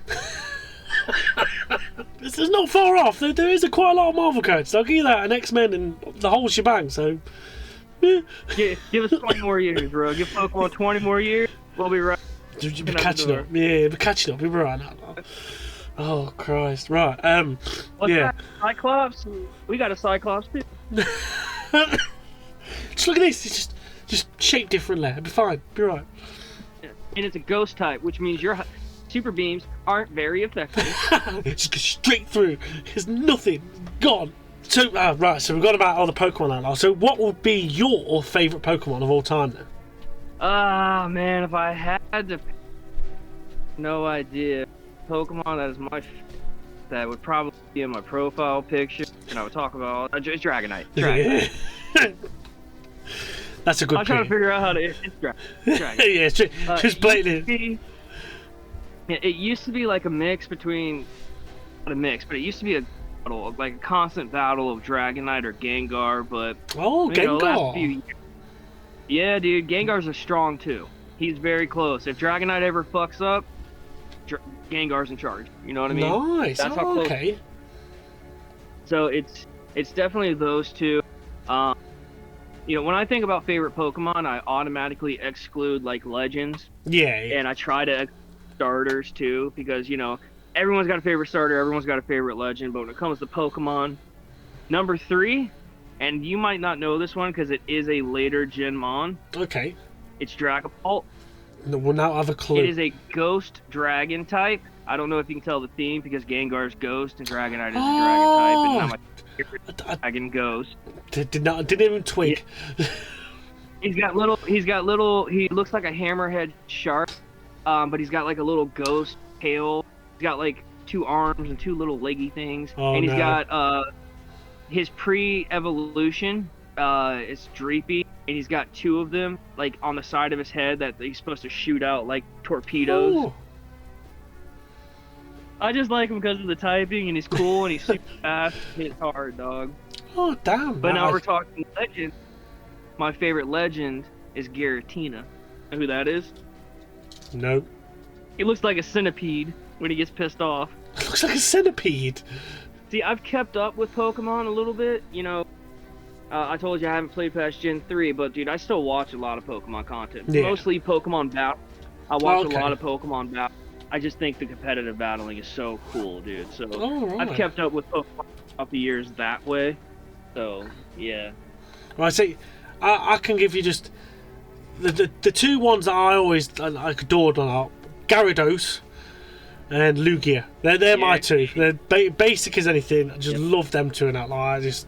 This is not far off. There is quite a lot of Marvel characters. I'll give you that, and X-Men and the whole shebang. So,
yeah, give us 20 more years, bro. Give Pokemon 20 more years. We'll be right.
You'll be catching up. Yeah, you'll be catching up. You'll be right now. Oh Christ! Right.
What's
yeah.
that? Cyclops. We got a Cyclops too.
Just look at this. It's just shaped differently. It'll be fine. Be right.
And it's a ghost type, which means your super beams aren't very effective.
Just go straight through. There's nothing. Gone. So right. So we've got about all the Pokemon now. So what would be your favourite Pokemon of all time then?
Ah, man, if I had to, no idea. Pokemon that would probably be in my profile picture, and I would talk about it's Dragonite. Dragonite.
That's a good.
I'm trying to figure out how to. It's Dragonite.
Yeah, it's just blatantly.
It used to be like a mix between, not a mix, but it used to be a constant battle of Dragonite or Gengar. But
Gengar.
Yeah, dude, Gengar's are strong too. He's very close. If Dragonite ever fucks up, Gengar's in charge. You know what I mean?
Nice.
That's how close.
Okay.
So it's definitely those two. When I think about favorite Pokemon, I automatically exclude like legends.
Yeah.
And I try to exclude starters too, because everyone's got a favorite starter, everyone's got a favorite legend. But when it comes to Pokemon, number 3. And you might not know this one because it is a later Gen Mon.
Okay.
It's Dragapult.
We'll now have a clue.
It is a ghost dragon type. I don't know if you can tell the theme because Gengar's ghost and Dragonite is a dragon type. And now my favorite dragon ghost.
Didn't even twig.
Yeah. He looks like a hammerhead shark, but he's got like a little ghost tail. He's got like 2 arms and 2 little leggy things. And he's got his pre-evolution is Dreepy, and he's got 2 of them like on the side of his head that he's supposed to shoot out like torpedoes.
Ooh.
I just like him because of the typing, and he's cool, and he's super fast, and hits hard, dog.
Oh damn!
But now we're talking legend. My favorite legend is Giratina. Know who that is?
No.
He looks like a centipede when he gets pissed off.
Looks like a centipede.
See, I've kept up with Pokemon a little bit, I told you I haven't played past Gen 3, but dude, I still watch a lot of Pokemon content. Yeah. Mostly Pokemon Battle. I watch a lot of Pokemon Battle. I just think the competitive battling is so cool, dude. So I've kept up with Pokemon throughout the years that way. So, yeah.
Well, I see, I can give you just the 2 ones that I always adored are Gyarados and Lugia. They're my 2. They're basic as anything. I just love them 2 and that.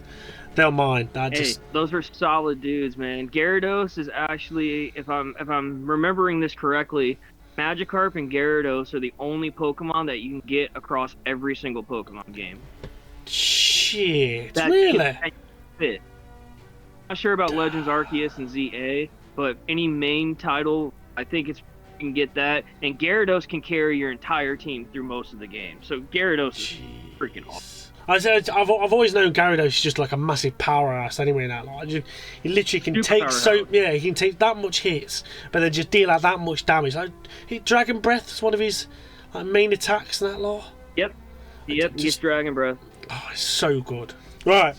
They're mine.
Those are solid dudes, man. Gyarados is actually, if I'm remembering this correctly, Magikarp and Gyarados are the only Pokemon that you can get across every single Pokemon game.
Shit, really?
Fit. Not sure about Legends Arceus and ZA, but any main title, I think you can get that. And Gyarados can carry your entire team through most of the game. So Gyarados is freaking awesome.
I've always known Gyarados is just like a massive powerhouse anyway now. Like, he literally can he can take that much hits, but then just deal out that much damage. Like, Dragon Breath is one of his main attacks in that lot.
Yep, he gets Dragon Breath.
Oh, it's so good. Right.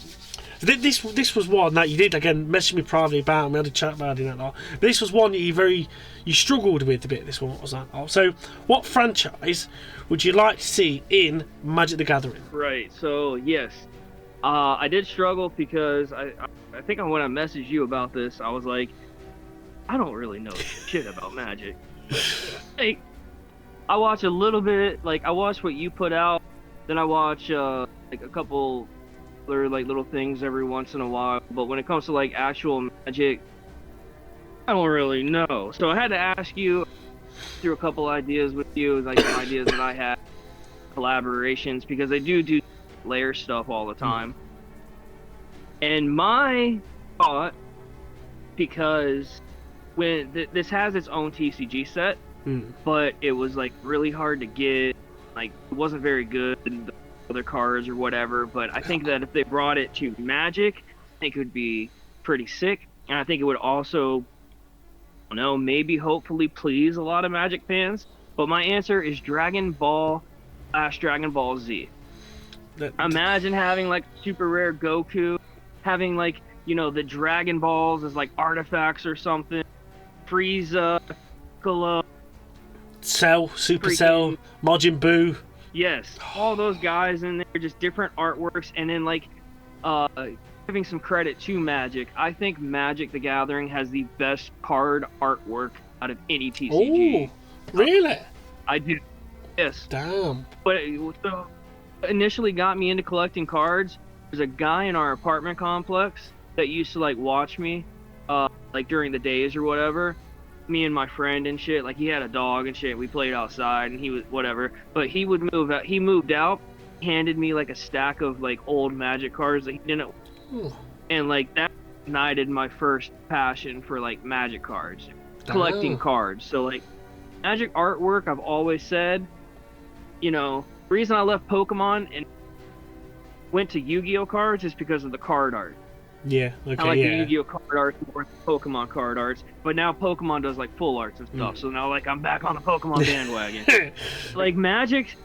This was one that you did again message me privately about, and we had a chat about it and that lot. But this was one that you struggled with a bit. This one was that. So, what franchise would you like to see in Magic the Gathering?
Right. So yes, I did struggle because I think when I messaged you about this, I was like, I don't really know shit about Magic. Like, I watch a little bit. Like, I watch what you put out, then I watch like a couple like little things every once in a while, but when it comes to like actual Magic, I don't really know. So I had to ask you through a couple ideas with you, like some ideas that I had, collaborations, because they do layer stuff all the time. And my thought, because when this has its own TCG set, but it was like really hard to get, like it wasn't very good, other cards or whatever, but I think that if they brought it to Magic, I think it would be pretty sick, and I think it would also don't know, maybe hopefully please a lot of Magic fans. But my answer is Dragon Ball / Dragon Ball Z. Imagine having like super rare Goku, having like, you know, the Dragon Balls as like artifacts or something. Frieza, Piccolo,
Cell, Super Cell, Majin Buu.
Yes, all those guys in there, just different artworks, and then like giving some credit to Magic. I think Magic the Gathering has the best card artwork out of any TCG.
Oh, really?
I do. Yes.
Damn.
But so initially got me into collecting cards. There's a guy in our apartment complex that used to like watch me, like during the days or whatever. Me and my friend and shit. Like he had a dog and shit. We played outside and he was whatever. But he would move out. He moved out, handed me like a stack of like old Magic cards that he didn't.
Ooh.
And like that ignited my first passion for like Magic cards, collecting cards. So like Magic artwork, I've always said, you know, the reason I left Pokemon and went to Yu-Gi-Oh cards is because of the card art.
Yeah, okay,
I like
yeah.
the Yu-Gi-Oh card arts more than Pokemon card arts, but now Pokemon does like full arts and stuff. So now like I'm back on the Pokemon bandwagon. Like Magic,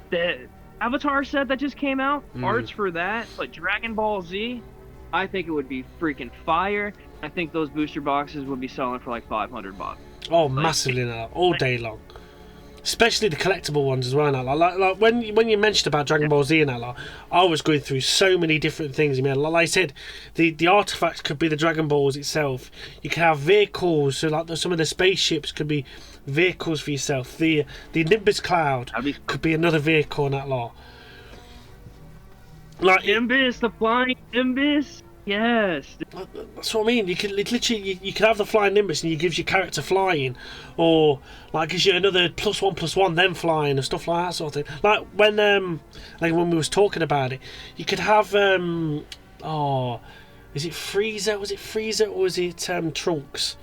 the Avatar set that just came out, arts for that, but Dragon Ball Z, I think it would be freaking fire. I think those booster boxes would be selling for like $500.
Oh, massively now, all day long. Especially the collectible ones as well. Now, like when you mentioned about Dragon Ball Z and that, like, I was going through so many different things. I mean, like I said, the artifacts could be the Dragon Balls itself. You can have vehicles, so like some of the spaceships could be vehicles for yourself. The Nimbus Cloud could be another vehicle in that lot. Like
Nimbus, the flying Nimbus. Yes.
That's what I mean. You can literally you can have the flying Nimbus and it gives your character flying, or like gives you another +1/+1 then flying and stuff like that sort of thing. Like when we was talking about it, you could have is it Frieza? Was it Frieza or was it Trunks?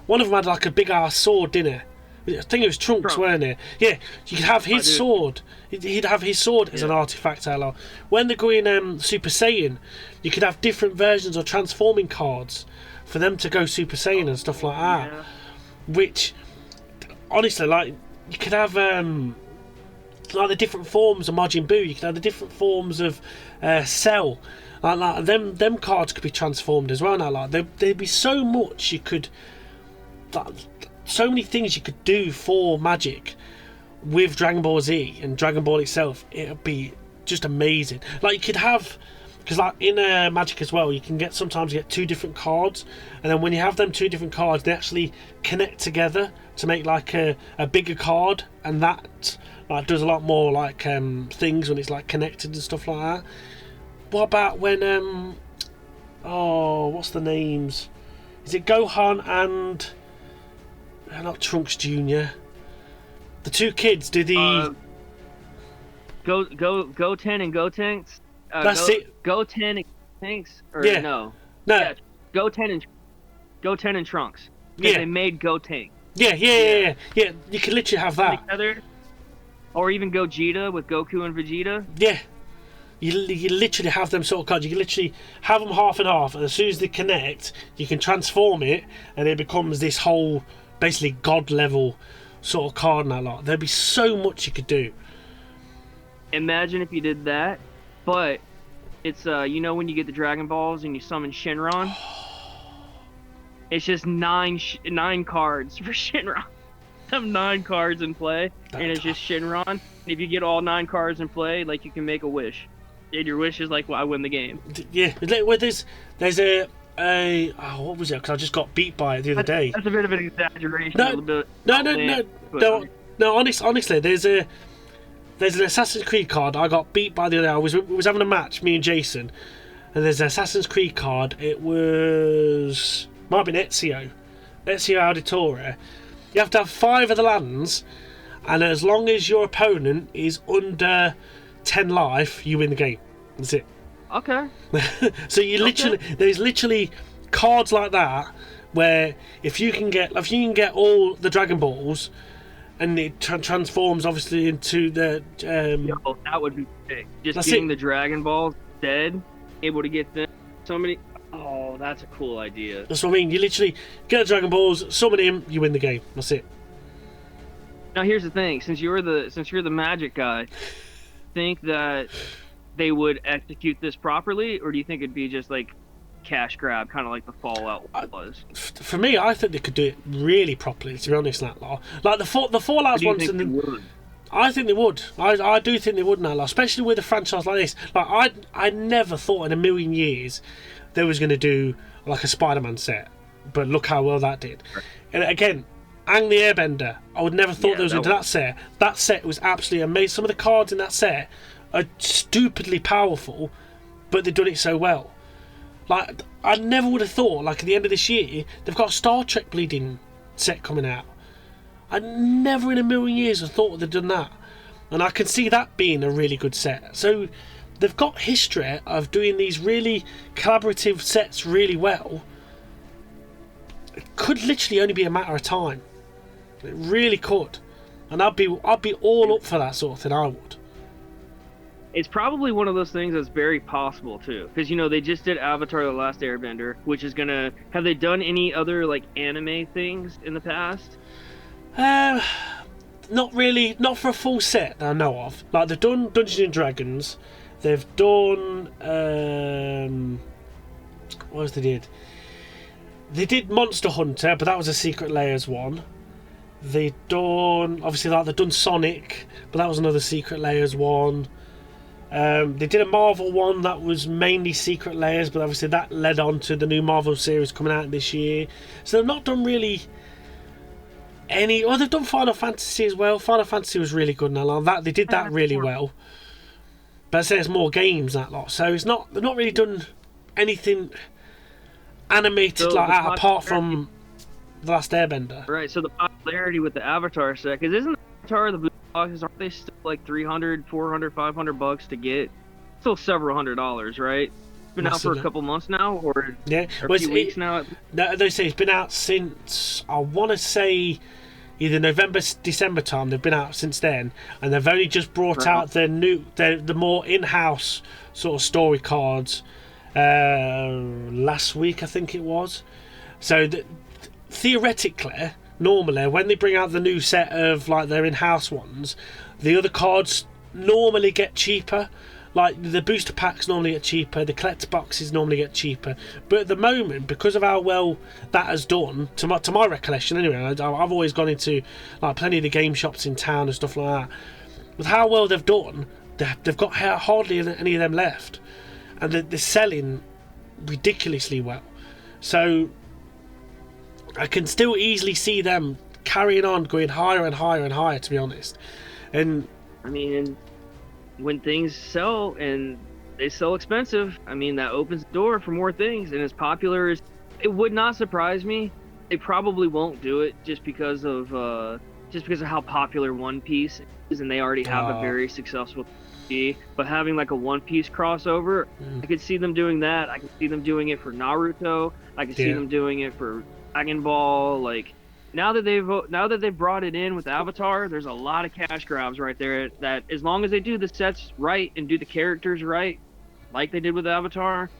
One of them had like a big ass sword, didn't it? I think it was Trunks, weren't it? Yeah, you could have his sword. He'd have his sword as an artifact. When they're going Super Saiyan, you could have different versions of transforming cards for them to go Super Saiyan and stuff like that. Yeah. Which, honestly, like you could have like the different forms of Majin Buu. You could have the different forms of Cell. Like them cards could be transformed as well. Now, like there'd be so much you could. So many things you could do for Magic with Dragon Ball Z and Dragon Ball itself. It'd be just amazing. Like you could have, because like in Magic as well, you can sometimes get two different cards, and then when you have them two different cards, they actually connect together to make like a bigger card, and that like does a lot more like things when it's like connected and stuff like that. What about when what's the names? Is it Gohan and not Trunks Jr.? The two kids do the
Goten and Gotenks.
That's it.
Goten and Tanks, or
yeah.
No.
Yeah,
Goten and Trunks.
Yeah,
they made Gotenk.
Yeah. You can literally have that.
Together. Or even Gogeta with Goku and Vegeta.
Yeah. You literally have them sort of cards. You can literally have them half and half, and as soon as they connect, you can transform it, and it becomes this whole basically god level sort of card in that lot. There'd be so much you could do.
Imagine if you did that, but it's you know when you get the Dragon Balls and you summon Shenron, it's just nine cards for Shenron. Have 9 cards in play, and it's just Shenron. And if you get all 9 cards in play, like you can make a wish, and your wish is like, well, I win the game.
Yeah, well, there's what was it? Because I just got beat by it the other day.
That's a bit of an exaggeration.
No. Honestly, there's an Assassin's Creed card I got beat by the other day. I was having a match, me and Jason, and there's an Assassin's Creed card. It might have been Ezio Auditore. You have to have 5 of the lands, and as long as your opponent is under 10 life, you win the game. That's it.
Okay.
So there's literally cards like that where if you can get all the Dragon Balls, and it transforms obviously into the
that would be sick. Just getting the Dragon Balls dead, able to get them. So many. Oh, that's a cool idea.
That's what I mean. You literally get the Dragon Balls, summon him, you win the game. That's it.
Now here's the thing: since you're the Magic guy, think that they would execute this properly, or do you think it'd be just like cash grab, kind of like the Fallout was?
For me, I think they could do it really properly. To be honest, that lot, like the Fallout ones, I think they would. I do think they would now, especially with a franchise like this. Like I never thought in a million years they was going to do like a Spider-Man set, but look how well that did. And again, Aang the Airbender, I would never thought they was going to do that set. That set was absolutely amazing. Some of the cards in that set are stupidly powerful, but they've done it so well. Like, I never would have thought, like, at the end of this year, they've got a Star Trek bleeding set coming out. I never in a million years have thought they'd done that. And I can see that being a really good set. So, they've got history of doing these really collaborative sets really well. It could literally only be a matter of time. It really could. And I'd be all up for that sort of thing, I would.
It's probably one of those things that's very possible too, because they just did Avatar: The Last Airbender, which is gonna. Have they done any other like anime things in the past?
Not really. Not for a full set that I know of. Like they've done Dungeons and Dragons. They've done what else they did? They did Monster Hunter, but that was a Secret Layers one. They've done they've done Sonic, but that was another Secret Layers one. They did a Marvel one that was mainly Secret Layers, but obviously that led on to the new Marvel series coming out this year. So they've not done really any. Oh, they've done Final Fantasy as well. Final Fantasy was really good, and I love that. They did that really well. But I say it's more games that lot, so they've not really done anything animated like that apart from The Last Airbender.
Right. So the popularity with the Avatar set, because isn't Avatar the blue boxes, aren't they still like $300, $400, $500 to get? Still several $100s, right? It's been out for a couple months now, or a few weeks now.
They say it's been out since, I want to say, either November, December time. They've been out since then, and they've only just brought out the more in-house sort of story cards last week, I think it was. So theoretically, normally when they bring out the new set of like their in-house ones, the other cards normally get cheaper. Like the booster packs normally get cheaper, the collector boxes normally get cheaper. But at the moment, because of how well that has done, to my recollection anyway, I've always gone into like plenty of the game shops in town and stuff like that. With how well they've done, they've got hardly any of them left, and they're selling ridiculously well. So I can still easily see them carrying on, going higher and higher and higher, to be honest. And
I mean, when things sell and they sell expensive, I mean, that opens the door for more things. And as popular as it would not surprise me, they probably won't do it just because of how popular One Piece is, and they already have a very successful TV. But having like a One Piece crossover, I could see them doing that. I could see them doing it for Naruto. I could see them doing it for Dragon Ball. Like now that they've brought it in with Avatar, there's a lot of cash grabs right there. That as long as they do the sets right and do the characters right, like they did with Avatar,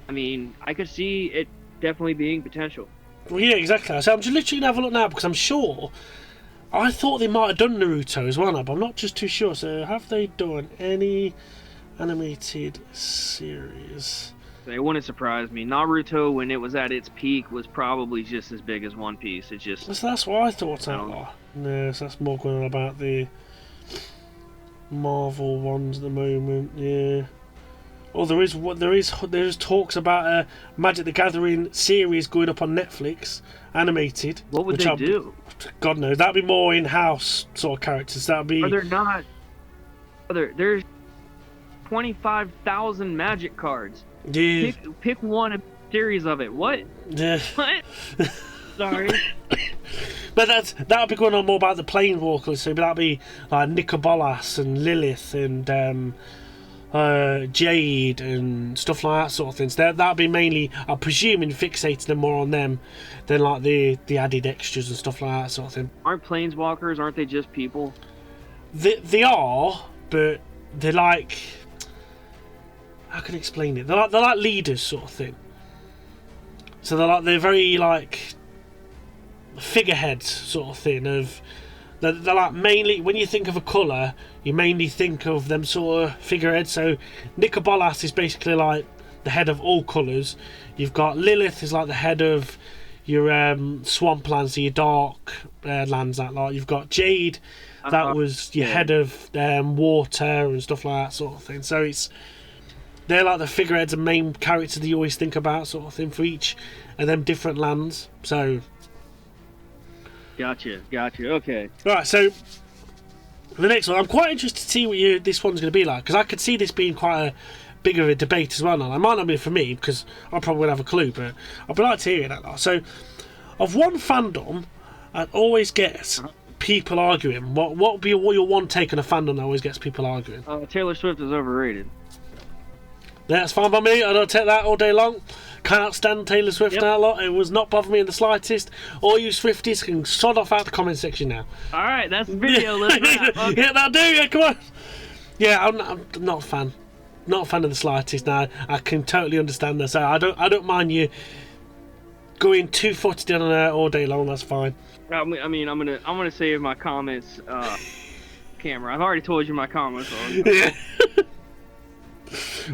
I mean, I could see it definitely being potential.
Well, yeah, exactly. So I'm just literally gonna have a look now because I'm sure. I thought they might have done Naruto as well, but I'm not just too sure. So have they done any animated series?
It wouldn't surprise me. Naruto, when it was at its peak, was probably just as big as One Piece. It's just
that's what I thought. No, so that's more going on about the Marvel ones at the moment. Yeah. Oh, there's talks about a Magic the Gathering series going up on Netflix, animated.
What would they do?
God knows. That'd be more in-house sort of characters. That'd be.
Are there not? There's 25,000 Magic cards.
Yeah.
Pick one series of it. What?
Yeah.
What? Sorry.
But that'll be going on more about the Planewalkers. So that'll be like Nicobolas and Lilith and Jade and stuff like that sort of things. That'll be mainly, I'm presuming, fixating them more on them than like the added extras and stuff like that sort of thing.
Aren't Planeswalkers? Aren't they just people?
They are, but they're like. How can I explain it? They're like leaders, sort of thing. So they're very like figureheads sort of thing. They're like mainly, when you think of a colour, you mainly think of them sort of figureheads. So Nicobolas is basically like the head of all colours. You've got Lilith is like the head of your swamplands, so your dark lands. That like you've got Jade, that was your head of water and stuff like that sort of thing. So they're like the figureheads and main characters that you always think about sort of thing for each of them different lands. So
Gotcha. Okay.
right, so the next one, I'm quite interested to see what this one's going to be like, because I could see this being quite a big of a debate as well. Now, it might not be for me because I probably won't have a clue, but I'd like to hear that. So, of one fandom, it always gets people arguing. What would be your one take on a fandom that always gets people arguing?
Taylor Swift is overrated.
Yeah, that's fine by me. I don't take that all day long. Can't stand Taylor Swift now a lot. It was not bothering me in the slightest. All you Swifties can sod off out the comment section now.
Alright, that's the video. Let's wrap. Okay.
Yeah, that'll do. Yeah, come on. Yeah, I'm not a fan. Not a fan of the slightest now. I can totally understand that. So I don't mind you going 2-footed on her all day long. That's fine.
I mean, I'm gonna save my comments. Camera. I've already told you my comments.
Yeah.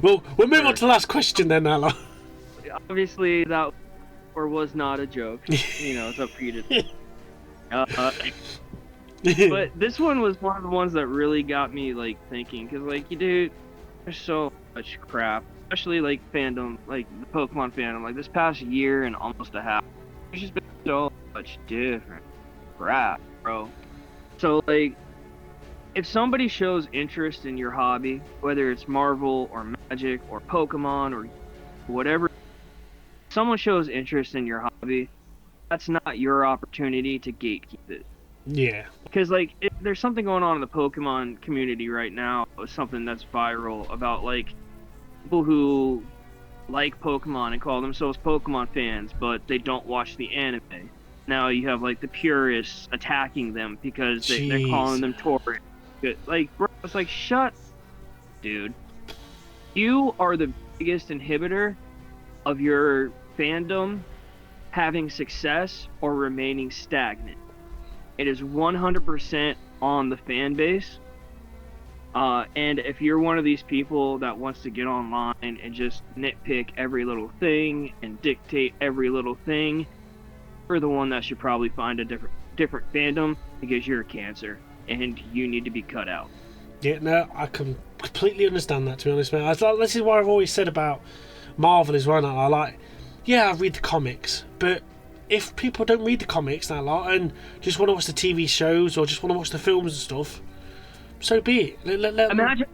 Well, we'll move on to the last question then, Nala.
Obviously, that or was not a joke. It's up for you to. But this one was one of the ones that really got me like thinking, because like dude, there's so much crap, especially like fandom, like the Pokemon fandom. Like this past year and almost a half, there's just been so much different crap, bro. So like, if somebody shows interest in your hobby, whether it's Marvel or Magic or Pokemon or whatever, someone shows interest in your hobby, that's not your opportunity to gatekeep it.
Yeah.
Because like, there's something going on in the Pokemon community right now, something that's viral about like people who like Pokemon and call themselves Pokemon fans, but they don't watch the anime. Now you have like the purists attacking them because they're calling them tourists. Like, bro, it's like, shut, dude. You are the biggest inhibitor of your fandom having success or remaining stagnant. It is 100% on the fan base. And if you're one of these people that wants to get online and just nitpick every little thing and dictate every little thing, you're the one that should probably find a different fandom, because you're a cancer and you need to be cut out.
Yeah, no, I can completely understand that, to be honest, man. This is what I've always said about Marvel as well. I read the comics, but if people don't read the comics that lot and just want to watch the TV shows or just want to watch the films and stuff, so be it.
Imagine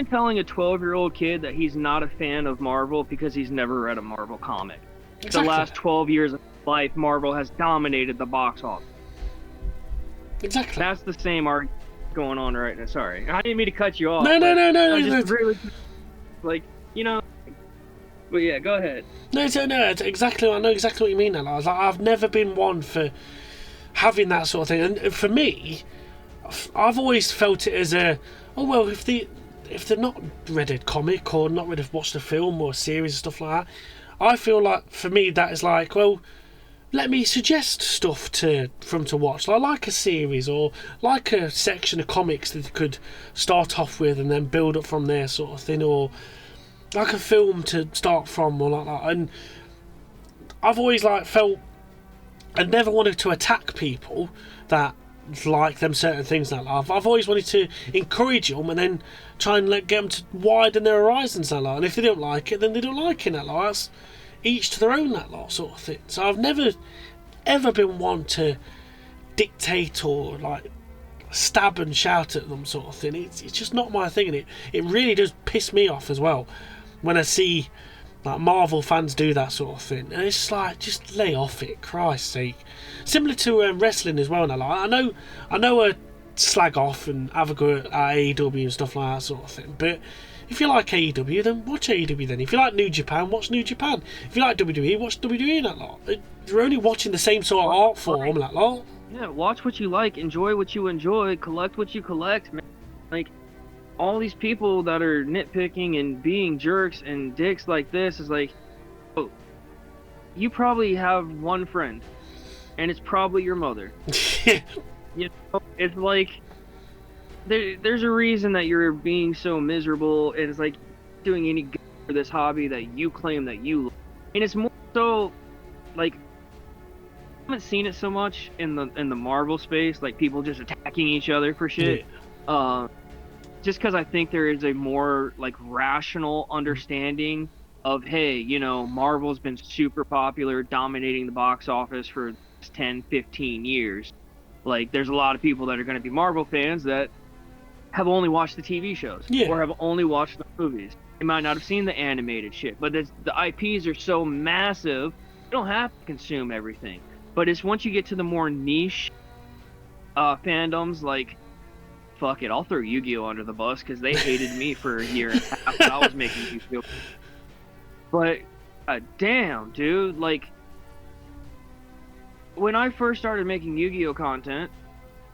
telling a 12-year-old kid that he's not a fan of Marvel because he's never read a Marvel comic. Exactly. The last 12 years of life, Marvel has dominated the box office.
Exactly.
That's the same argument going on right now. Sorry, I didn't mean to cut you off.
No.
Really, like, But yeah, go ahead.
No, it's exactly. I know exactly what you mean now. I've never been one for having that sort of thing, and for me, I've always felt it as if they're not read a comic or not read watched a film or a series and stuff like that, I feel like for me that is like, well, let me suggest stuff to watch, like a series or like a section of comics that you could start off with and then build up from there, sort of thing, or like a film to start from, or like that. And I've always felt I never wanted to attack people that like them certain things that I've always wanted to encourage them and then try and get them to widen their horizons that lot. And if they don't like it, then they don't like it that lot. That's each to their own that lot, sort of thing. So I've never ever been one to dictate or stab and shout at them, sort of thing. It's just not my thing, and it really does piss me off as well when I see Marvel fans do that sort of thing. And it's just lay off it, Christ's sake. Similar to wrestling as well. Now, I know a slag off and have a go at AEW and stuff like that sort of thing. But if you like AEW, then watch AEW. Then if you like New Japan, watch New Japan. If you like WWE, watch WWE. That lot. You're only watching the same sort of art form. That lot.
Yeah, watch what you like, enjoy what you enjoy, collect what you collect, man. Like, all these people that are nitpicking and being jerks and dicks like this is like, oh, you probably have one friend, and it's probably your mother. You know, it's like there's a reason that you're being so miserable, and it's like doing any good for this hobby that you claim that you love. And it's more so like I haven't seen it so much in the Marvel space, like people just attacking each other for shit.
Yeah.
Just because I think there is a more like rational understanding of, hey, you know, Marvel's been super popular, dominating the box office for 10, 15 years. Like, there's a lot of people that are going to be Marvel fans that have only watched the TV shows or have only watched the movies. They might not have seen the animated shit, but the IPs are so massive, you don't have to consume everything. But it's once you get to the more niche fandoms, like, fuck it, I'll throw Yu-Gi-Oh! Under the bus because they hated me for a year and a half when I was making Yu-Gi-Oh! But, damn, dude, like, when I first started making Yu-Gi-Oh! Content,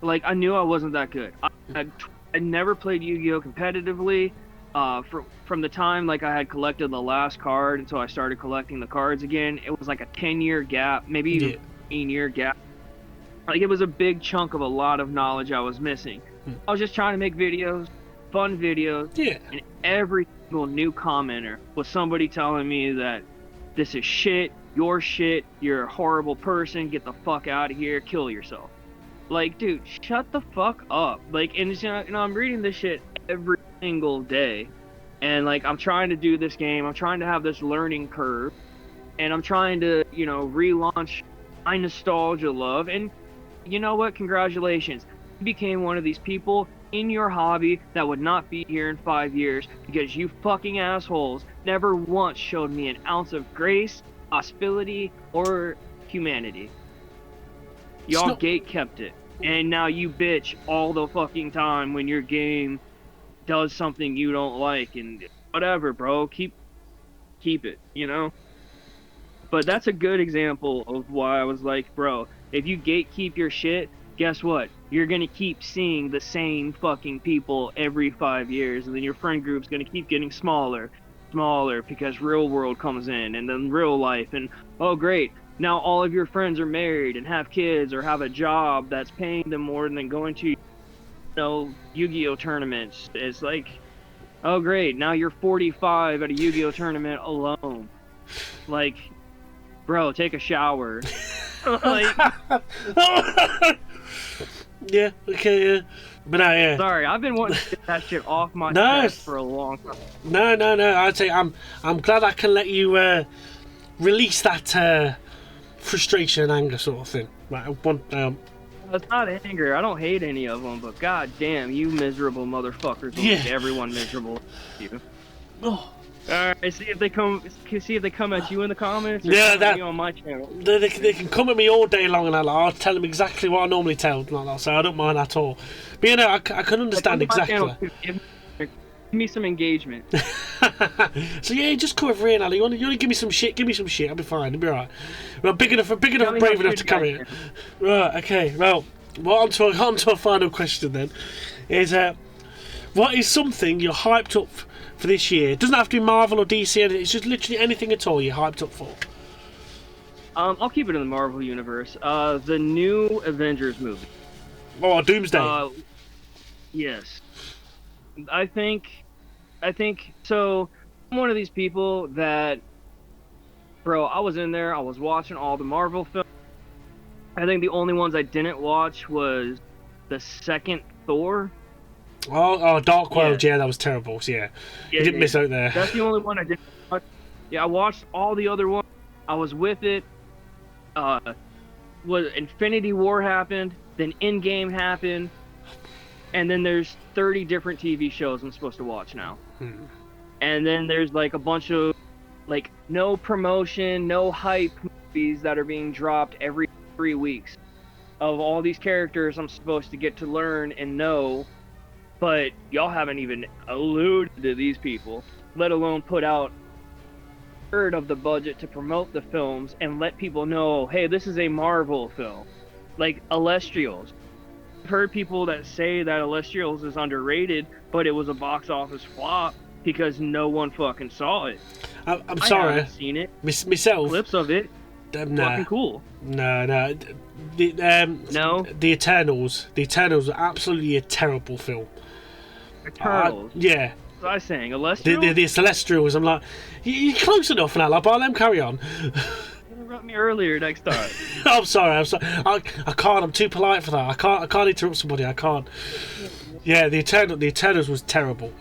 like, I knew I wasn't that good. I never played Yu-Gi-Oh! Competitively. From the time, like, I had collected the last card until I started collecting the cards again, it was like a 10-year gap, maybe even 15-year gap. Like, it was a big chunk of a lot of knowledge I was missing. I was just trying to make videos, fun videos, and every single new commenter was somebody telling me that this is shit, you're a horrible person, get the fuck out of here, kill yourself. Like, dude, shut the fuck up. Like, and you know, I'm reading this shit every single day, and like, I'm trying to do this game, I'm trying to have this learning curve, and I'm trying to, you know, relaunch my nostalgia love, and you know what, congratulations. You became one of these people in your hobby that would not be here in 5 years because you fucking assholes never once showed me an ounce of grace, hospitality, or humanity. Y'all gate kept it, and now you bitch all the fucking time when your game does something you don't like, and whatever, bro, keep it, you know? But that's a good example of why I was like, bro, if you gatekeep your shit, guess what? You're gonna keep seeing the same fucking people every 5 years, and then your friend group's gonna keep getting smaller, because real world comes in, and then real life, and oh great, now all of your friends are married and have kids or have a job that's paying them more than going to, you know, Yu-Gi-Oh! Tournaments. It's like, oh great, now you're 45 at a Yu-Gi-Oh! Tournament alone. Like, bro, take a shower. Like,
yeah, okay, yeah. But no, yeah.
Sorry, I've been wanting to get that shit off my chest for a long time.
No. I'd say I'm glad I can let you release that frustration and anger sort of thing. Right,
It's not anger. I don't hate any of them, but god damn, you miserable motherfuckers will make everyone miserable. You.
Oh.
Alright, see if they come at you in the comments, or you on my channel.
They can come at me all day long, and I'll tell them exactly what I normally tell them, so I don't mind at all. But you know, I can understand exactly.
Give me some engagement.
So yeah, just come over here, Ali. You want to give me some shit? Give me some shit. I'll be fine. I'll be alright. Well, big enough, brave enough to carry it. Right. Okay. Well, on to a final question then. Is what is something you're hyped up for this year? It doesn't have to be Marvel or DC. It's just literally anything at all you're hyped up for.
I'll keep it in the Marvel universe. The new Avengers movie.
Oh, Doomsday.
Yes. I think so. I'm one of these people that, bro, I was in there, I was watching all the Marvel films. I think the only ones I didn't watch was the second Thor.
Oh, Dark World, yeah, that was terrible. So yeah, you didn't miss out there.
That's the only one I didn't watch. Yeah, I watched all the other ones. I was with it. Infinity War happened, then Endgame happened, and then there's 30 different TV shows I'm supposed to watch now. And then there's like a bunch of like no promotion, no hype movies that are being dropped every 3 weeks of all these characters I'm supposed to get to learn and know. But y'all haven't even alluded to these people, let alone put out a third of the budget to promote the films and let people know, hey, this is a Marvel film. Like Celestials. I've heard people that say that Celestials is underrated, but it was a box office flop because no one fucking saw it.
I'm sorry.
I haven't seen it.
Myself.
Clips of it. fucking cool.
No.
No?
The Eternals. The Eternals are absolutely a terrible film.
Eternals?
Yeah.
What was I saying? Celestial?
The Celestials. I'm like, you're close enough now. Like, but let them carry on.
Interrupt me earlier next time.
I'm sorry. I can't. I'm too polite for that. I can't interrupt somebody. I can't. Yeah, the Eternals was terrible.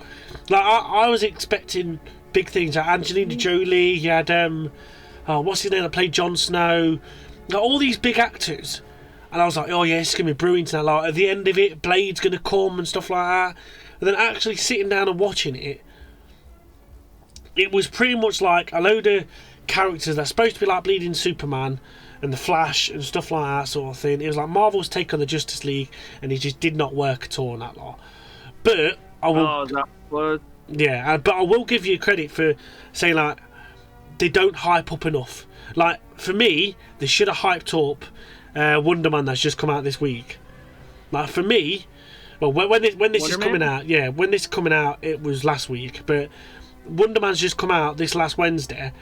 Like, I was expecting big things. Like Angelina Jolie. You had what's his name that played Jon Snow. Like, all these big actors, and I was like, oh yeah, it's gonna be brilliant. Now, like, at the end of it, Blade's gonna come and stuff like that. And then actually sitting down and watching it, it was pretty much like a load of characters that's supposed to be like Bleeding Superman and the Flash and stuff like that sort of thing. It was like Marvel's take on the Justice League, and it just did not work at all in that lot. But I will.
Oh, that was.
Yeah, but I will give you credit for saying, like, they don't hype up enough. Like, for me, they should have hyped up Wonder Man that's just come out this week. Like, for me, well, when this is coming out, when this is coming out, it was last week, but Wonder Man's just come out this last Wednesday,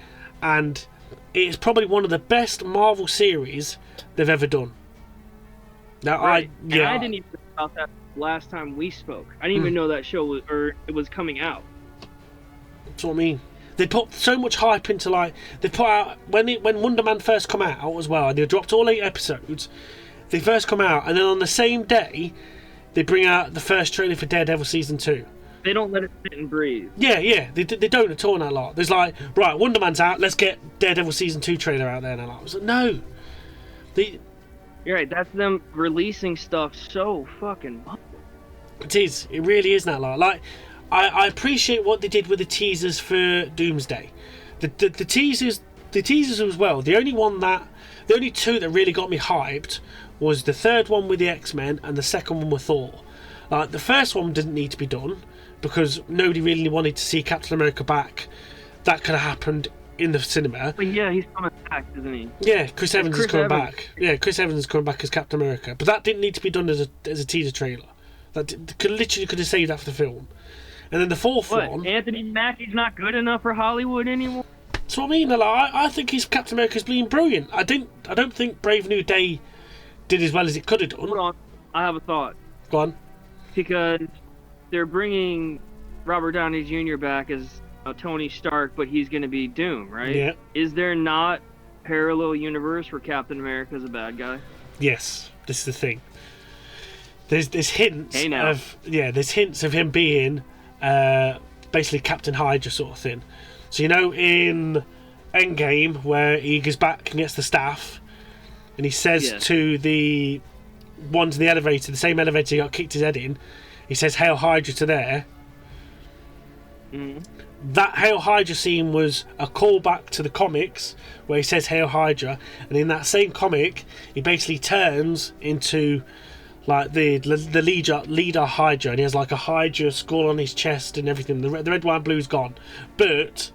and it's probably one of the best Marvel series they've ever done. Now,
right. I didn't even know about that last time we spoke. I didn't even know that show was coming out.
That's what I mean. They put so much hype into, like, they put out when Wonder Man first come out as well, and they dropped all 8 episodes. They first come out, and then on the same day, they bring out the first trailer for Daredevil season 2.
They don't let it sit and breathe.
Yeah, they don't at all in that lot. There's like, right, Wonder Man's out, let's get Daredevil season 2 trailer out there. And I was like, no.
You're right, that's them releasing stuff so fucking much.
It is. It really is that lot. Like, I appreciate what they did with the teasers for Doomsday. The teasers as well. The only 2 that really got me hyped was the third one with the X-Men and the second one with Thor. Like, the first one didn't need to be done because nobody really wanted to see Captain America back. That could have happened in the cinema.
But yeah, he's coming back, isn't he?
Yeah, Chris Evans is coming back. Yeah, Chris Evans is coming back as Captain America. But that didn't need to be done as a teaser trailer. That could have saved that for the film. And then the fourth one...
Anthony Mackie's not good enough for Hollywood anymore?
That's what I mean. Like, I think his Captain America's been brilliant. I don't think Brave New Day did as well as it could have done.
Hold on. I have a thought.
Go on.
Because they're bringing Robert Downey Jr. back as Tony Stark, but he's going to be Doom, right?
Yeah.
Is there not a parallel universe where Captain America is a bad guy?
Yes. This is the thing. There's hints there's hints of him being basically Captain Hydra sort of thing. So, you know, in Endgame, where he goes back and gets the staff, and he says to the ones in the elevator, the same elevator he got kicked his head in, he says Hail Hydra to there. That Hail Hydra scene was a callback to the comics where he says Hail Hydra, and in that same comic he basically turns into like the leader Hydra, and he has like a Hydra skull on his chest and everything. The red, white, and blue's gone, but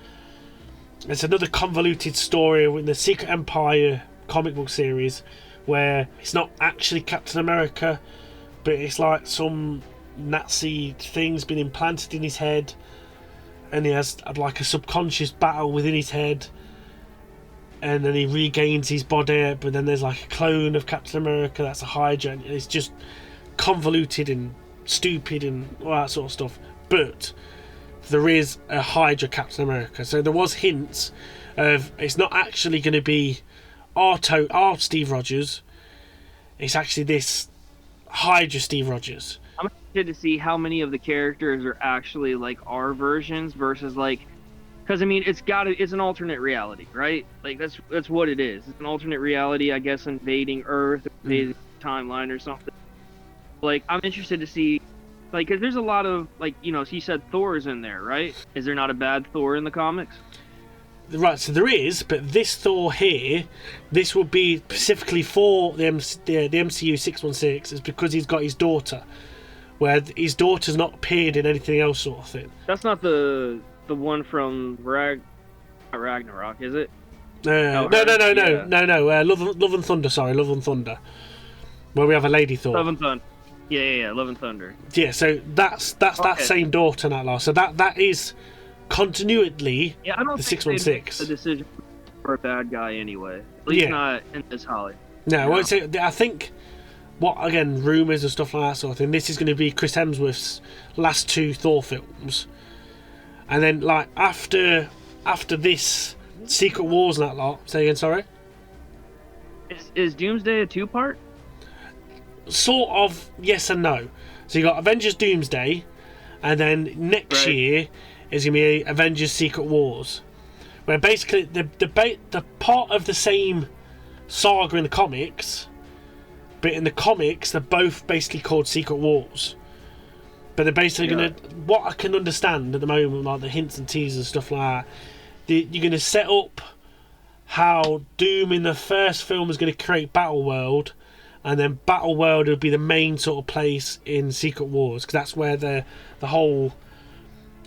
it's another convoluted story in the Secret Empire comic book series where it's not actually Captain America, but it's like some Nazi thing's been implanted in his head, and he has like a subconscious battle within his head, and then he regains his body, but then there's like a clone of Captain America that's a Hydra, and it's just convoluted and stupid and all that sort of stuff. But there is a Hydra Captain America, so there was hints of it's not actually going to be our Steve Rogers, it's actually this Hydra Steve Rogers.
I'm interested to see how many of the characters are actually like our versions versus like, because I mean it's an alternate reality, right? Like that's what it is. It's an alternate reality, I guess, invading Earth, invading timeline or something. Like, I'm interested to see, like, because there's a lot of, like, you know, he said Thor's in there, right? Is there not a bad Thor in the comics?
Right, so there is, but this Thor here, this will be specifically for the MCU 616, is because he's got his daughter, where his daughter's not appeared in anything else sort of thing.
That's not the one from Ragnarok, is it?
No. Love and Thunder, sorry, Love and Thunder. Where we have a lady Thor.
Love and Thunder. Yeah, Love and Thunder.
Yeah, so that's that same daughter, that lot. So that is continually
I don't
the
think
616.
the decision for a bad guy anyway. At least not in this Holly.
No, I won't say. I think what, again, rumours and stuff like that sort of thing. This is going to be Chris Hemsworth's last 2 Thor films, and then like after this, Secret Wars and that lot. Say again, sorry.
Is Doomsday a 2-part?
Sort of, yes and no. So you got Avengers Doomsday, and then next year is going to be Avengers Secret Wars, where basically the part of the same saga in the comics, but in the comics they're both basically called Secret Wars. But they're basically going to, what I can understand at the moment, like the hints and teasers and stuff like that, you're going to set up how Doom in the first film is going to create Battleworld, and then Battleworld will be the main sort of place in Secret Wars, because that's where the whole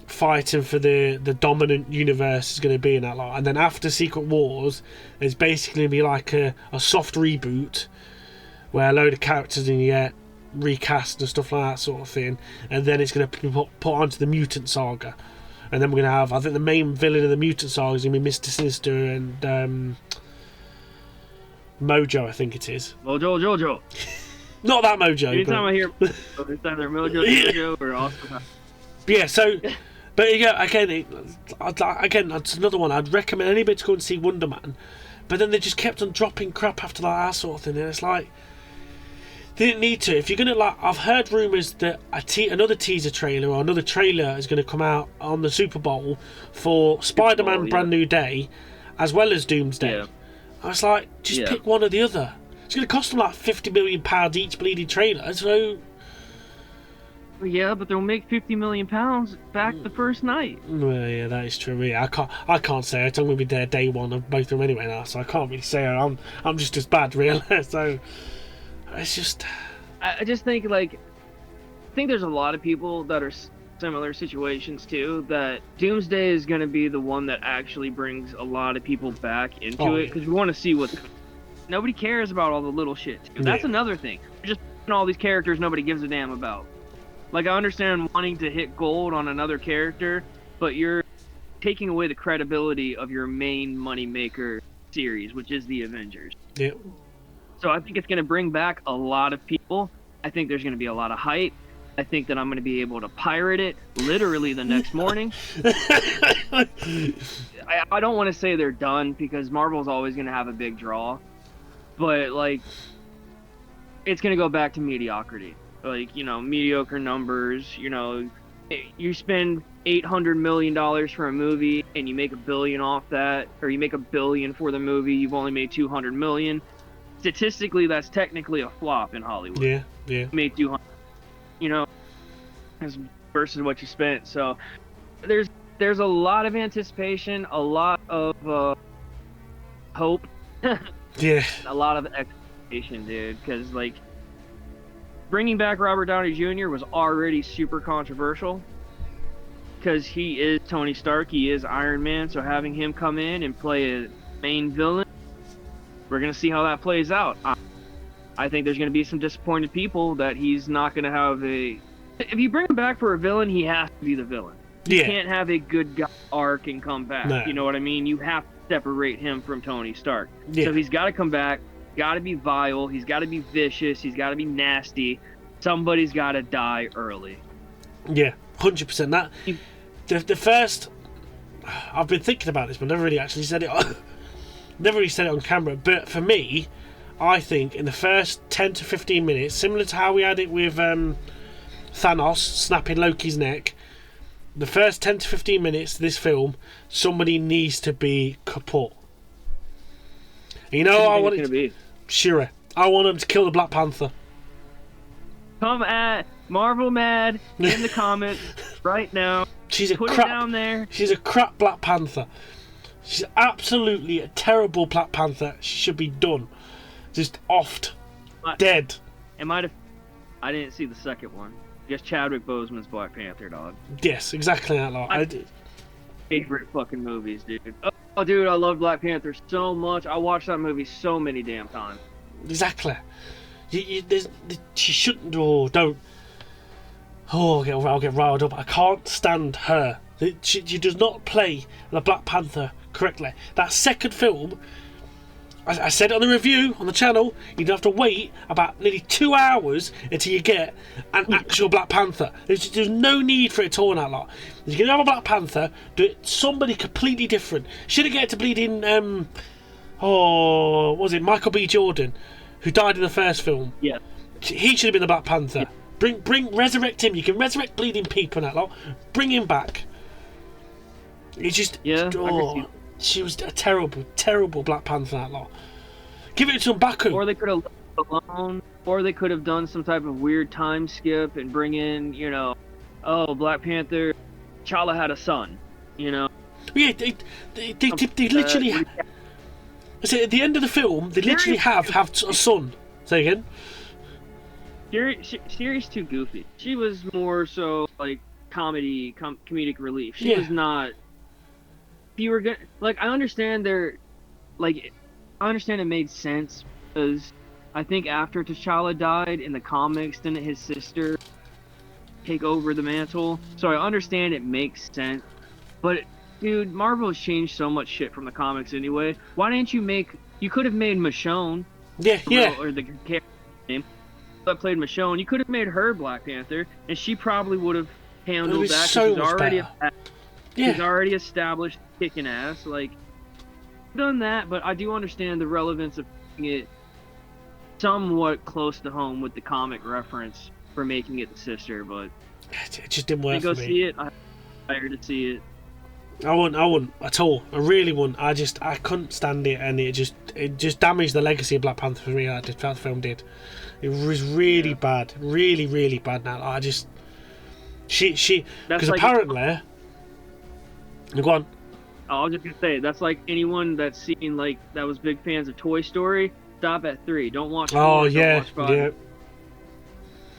fighting for the dominant universe is going to be in that lot. And then after Secret Wars, there's basically going to be like a soft reboot where a load of characters in get recast and stuff like that sort of thing, and then it's going to be put onto the Mutant Saga. And then we're going to have, I think the main villain of the Mutant Saga is going to be Mr. Sinister and Mojo, I think it is.
Mojo.
Not that Mojo.
Anytime I hear it's either Mojo or Oscar.
Yeah, so, but yeah, again, that's another one. I'd recommend anybody to go and see Wonder Man, but then they just kept on dropping crap after that sort of thing, and it's like, they didn't need to. If you're gonna, like, I've heard rumours that another teaser trailer or another trailer is going to come out on the Super Bowl for Spider-Man Brand New Day, as well as Doomsday. Yeah. I was like, just pick one or the other. It's going to cost them like £50 million each bleeding trailer, so...
Yeah, but they'll make £50 million back the first night.
Well, yeah, that is true. Yeah, I can't say it. I'm going to be there day one of both of them anyway now, so I can't really say I'm just as bad, really. So it's just...
I just think, like, I think there's a lot of people that are similar situations too, that Doomsday is going to be the one that actually brings a lot of people back into it, because we want to see what's... Nobody cares about all the little shit. That's another thing. You're just putting all these characters nobody gives a damn about. Like, I understand wanting to hit gold on another character, but you're taking away the credibility of your main moneymaker series, which is the Avengers.
Yep.
So I think it's going to bring back a lot of people. I think there's going to be a lot of hype. I think that I'm going to be able to pirate it literally the next morning. I don't want to say they're done, because Marvel's always going to have a big draw. But, like, it's going to go back to mediocrity. Like, you know, mediocre numbers. You know, you spend $800 million for a movie and you make $1 billion off that, or you make $1 billion for the movie, you've only made $200 million. Statistically, that's technically a flop in Hollywood.
Yeah.
You made 200, you know, versus what you spent. So there's a lot of anticipation, a lot of hope.
Yeah.
A lot of expectation, dude, because, like, bringing back Robert Downey Jr. was already super controversial, because he is Tony Stark, he is Iron Man, so having him come in and play a main villain, we're going to see how that plays out. I think there's going to be some disappointed people that he's not going to have a... If you bring him back for a villain, he has to be the villain. You can't have a good guy arc and come back. No. You know what I mean? You have to separate him from Tony Stark. So he's got to come back, got to be vile, he's got to be vicious, he's got to be nasty. Somebody's got to die early. Yeah,
100%. That the first... I've been thinking about this, but never really actually said it on camera. But for me, I think in the first 10 to 15 minutes, similar to how we had it with Thanos snapping Loki's neck, the first 10 to 15 minutes of this film, somebody needs to be kaput. And you know what I want it to be? Shira. I want him to kill the Black Panther.
Come at Marvel Mad in the comments right now.
Put it down there. She's a crap Black Panther. She's absolutely a terrible Black Panther. She should be done. Just offed. Dead.
I didn't see the second one. Just Chadwick Boseman's Black Panther, dog.
Yes, exactly that. Like, I did.
Favorite fucking movies, dude. Oh, dude, I love Black Panther so much. I watched that movie so many damn times.
Exactly. She shouldn't do. Oh, don't. Oh, I'll get riled up. I can't stand her. She does not play the Black Panther correctly. That second film, I said it on the review on the channel, you'd have to wait about nearly 2 hours until you get an actual Black Panther. There's no need for it at all in that lot. You're going to have a Black Panther, do it somebody completely different. Should have get to bleeding, what was it, Michael B. Jordan, who died in the first film.
Yeah.
He should have been the Black Panther. Yeah. Resurrect him. You can resurrect bleeding people in that lot. Bring him back. It's just, she was a terrible, terrible Black Panther, that lot. Give it to M'Baku.
Or they could have left it alone, or they could have done some type of weird time skip and bring in, Black Panther, T'Challa had a son,
Yeah, they literally... I said, at the end of the film, they literally have a son. Say again?
Siri's too goofy. She was more so, like, comedic relief. She was not... If you were gonna, I understand it made sense because I think after T'Challa died in the comics, didn't his sister take over the mantle? So I understand it makes sense, but dude, Marvel has changed so much shit from the comics anyway. Why didn't you could have made Michonne, or the character name that played Michonne. You could have made her Black Panther, and she probably would have handled that. She's already established kicking ass. Done that, but I do understand the relevance of making it somewhat close to home with the comic reference for making it the sister. But
it just didn't work for me.
Go see it. I'm tired to see it.
I wouldn't at all. I really wouldn't. I couldn't stand it, and it just damaged the legacy of Black Panther for me. That the film did. It was really bad, really, really bad. Now she because apparently. Go on.
I was just gonna say that's like anyone that's seen that was big fans of Toy Story. Stop at 3. Don't watch 4.
Oh
don't watch 5.
yeah.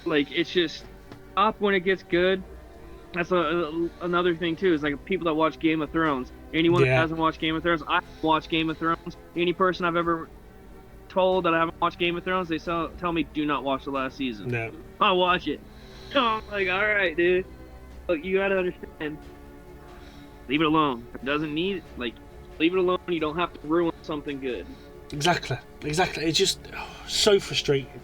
It's just stop when it gets good. That's another thing too. Is people that watch Game of Thrones. Anyone that hasn't watched Game of Thrones, I watch Game of Thrones. Any person I've ever told that I haven't watched Game of Thrones, they tell me do not watch the last season.
No.
I watch it. I'm like, all right, dude. Look, you gotta understand. Leave it alone. If it doesn't need it, leave it alone. You don't have to ruin something good.
Exactly. It's just so frustrating. It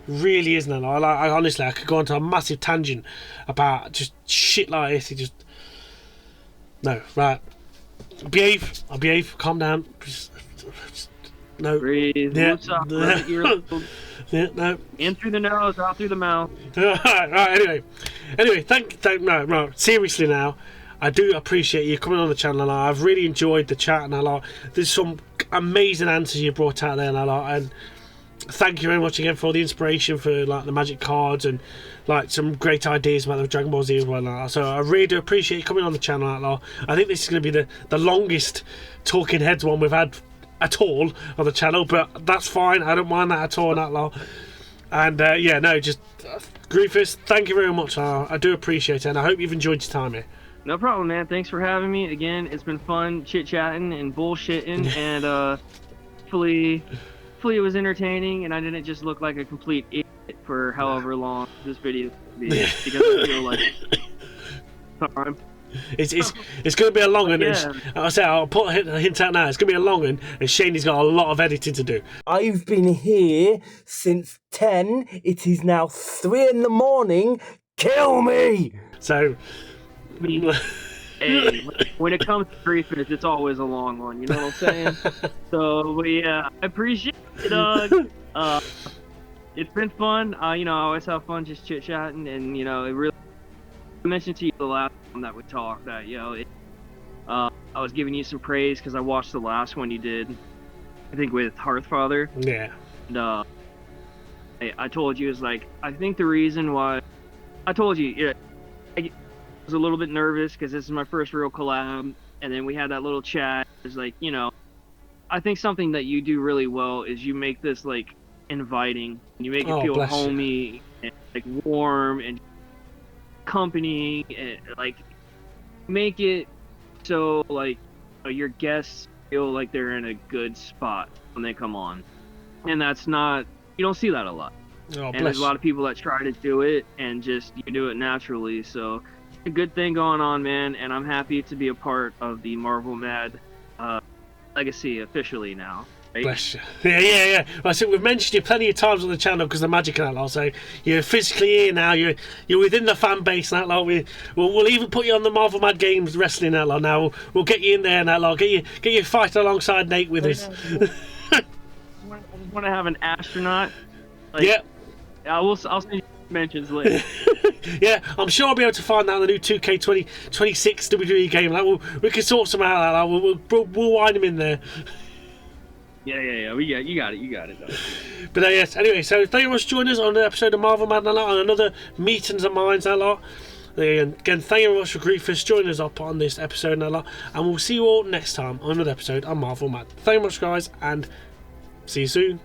really is now. I honestly, I could go onto a massive tangent about just shit like this. It just right. I'll behave. Calm down. No.
Breathe.
Yeah.
Yeah, no. In through the nose, out through the mouth.
Right. Anyway, seriously now. I do appreciate you coming on the channel, and I've really enjoyed the chat, and there's some amazing answers you brought out there, and thank you very much again for all the inspiration for the magic cards and some great ideas about the Dragon Ball Z as well. So I really do appreciate you coming on the channel. I think this is going to be the longest talking heads one we've had at all on the channel, but that's fine. I don't mind that at all. And just Greefus, thank you very much. I do appreciate it, and I hope you've enjoyed your time here.
No problem, man. Thanks for having me again. It's been fun chit-chatting and bullshitting, and hopefully it was entertaining, and I didn't just look like a complete idiot for however long this video will be, because I feel like sorry.
It's going to be a long one. I'll put a hint out now. It's going to be a long one, and Shane's got a lot of editing to do.
I've been here since 10. It is now 3 in the morning. Kill me!
So...
Hey, when it comes to Greefus, it's always a long one, you know what I'm saying? So, but yeah, I appreciate it, dog. It's been fun. I always have fun just chit-chatting, and, it really... I mentioned to you the last time that we talked that, I was giving you some praise because I watched the last one you did, I think with Hearthfather.
Yeah.
And, I told you, I think the reason why... I told you, I was a little bit nervous because this is my first real collab, and then we had that little chat. It's I think something that you do really well is you make this inviting. You make it feel homey and warm and accompanying, and make it so your guests feel like they're in a good spot when they come on, and that's not, you don't see that a lot. And there's a lot of people that try to do it and just you do it naturally. So a good thing going on, man, and I'm happy to be a part of the Marvel Mad legacy officially now. Right?
Bless you. Yeah. Well, so we've mentioned you plenty of times on the channel because of the magic and that lot. So you're physically here now. You're within the fan base and that lot. We'll even put you on the Marvel Mad Games wrestling that lot. Now we'll get you in there and that lot. Get you fighting alongside Nate with us.
I just want to have an astronaut. Like,
Yeah.
I'll send you mentions later.
Yeah, I'm sure I'll be able to find that in the new 2K26 WWE game. Like, we can sort some out. Like, we'll wind him in there.
Yeah. You got it. Though.
But yes, anyway, so thank you very much for joining us on the episode of Marvel Man and another Meetings of Minds and a lot. Again, thank you very much for Greefus joining us up on this episode and a lot. And we'll see you all next time on another episode of Marvel Man. Thank you very much, guys, and see you soon.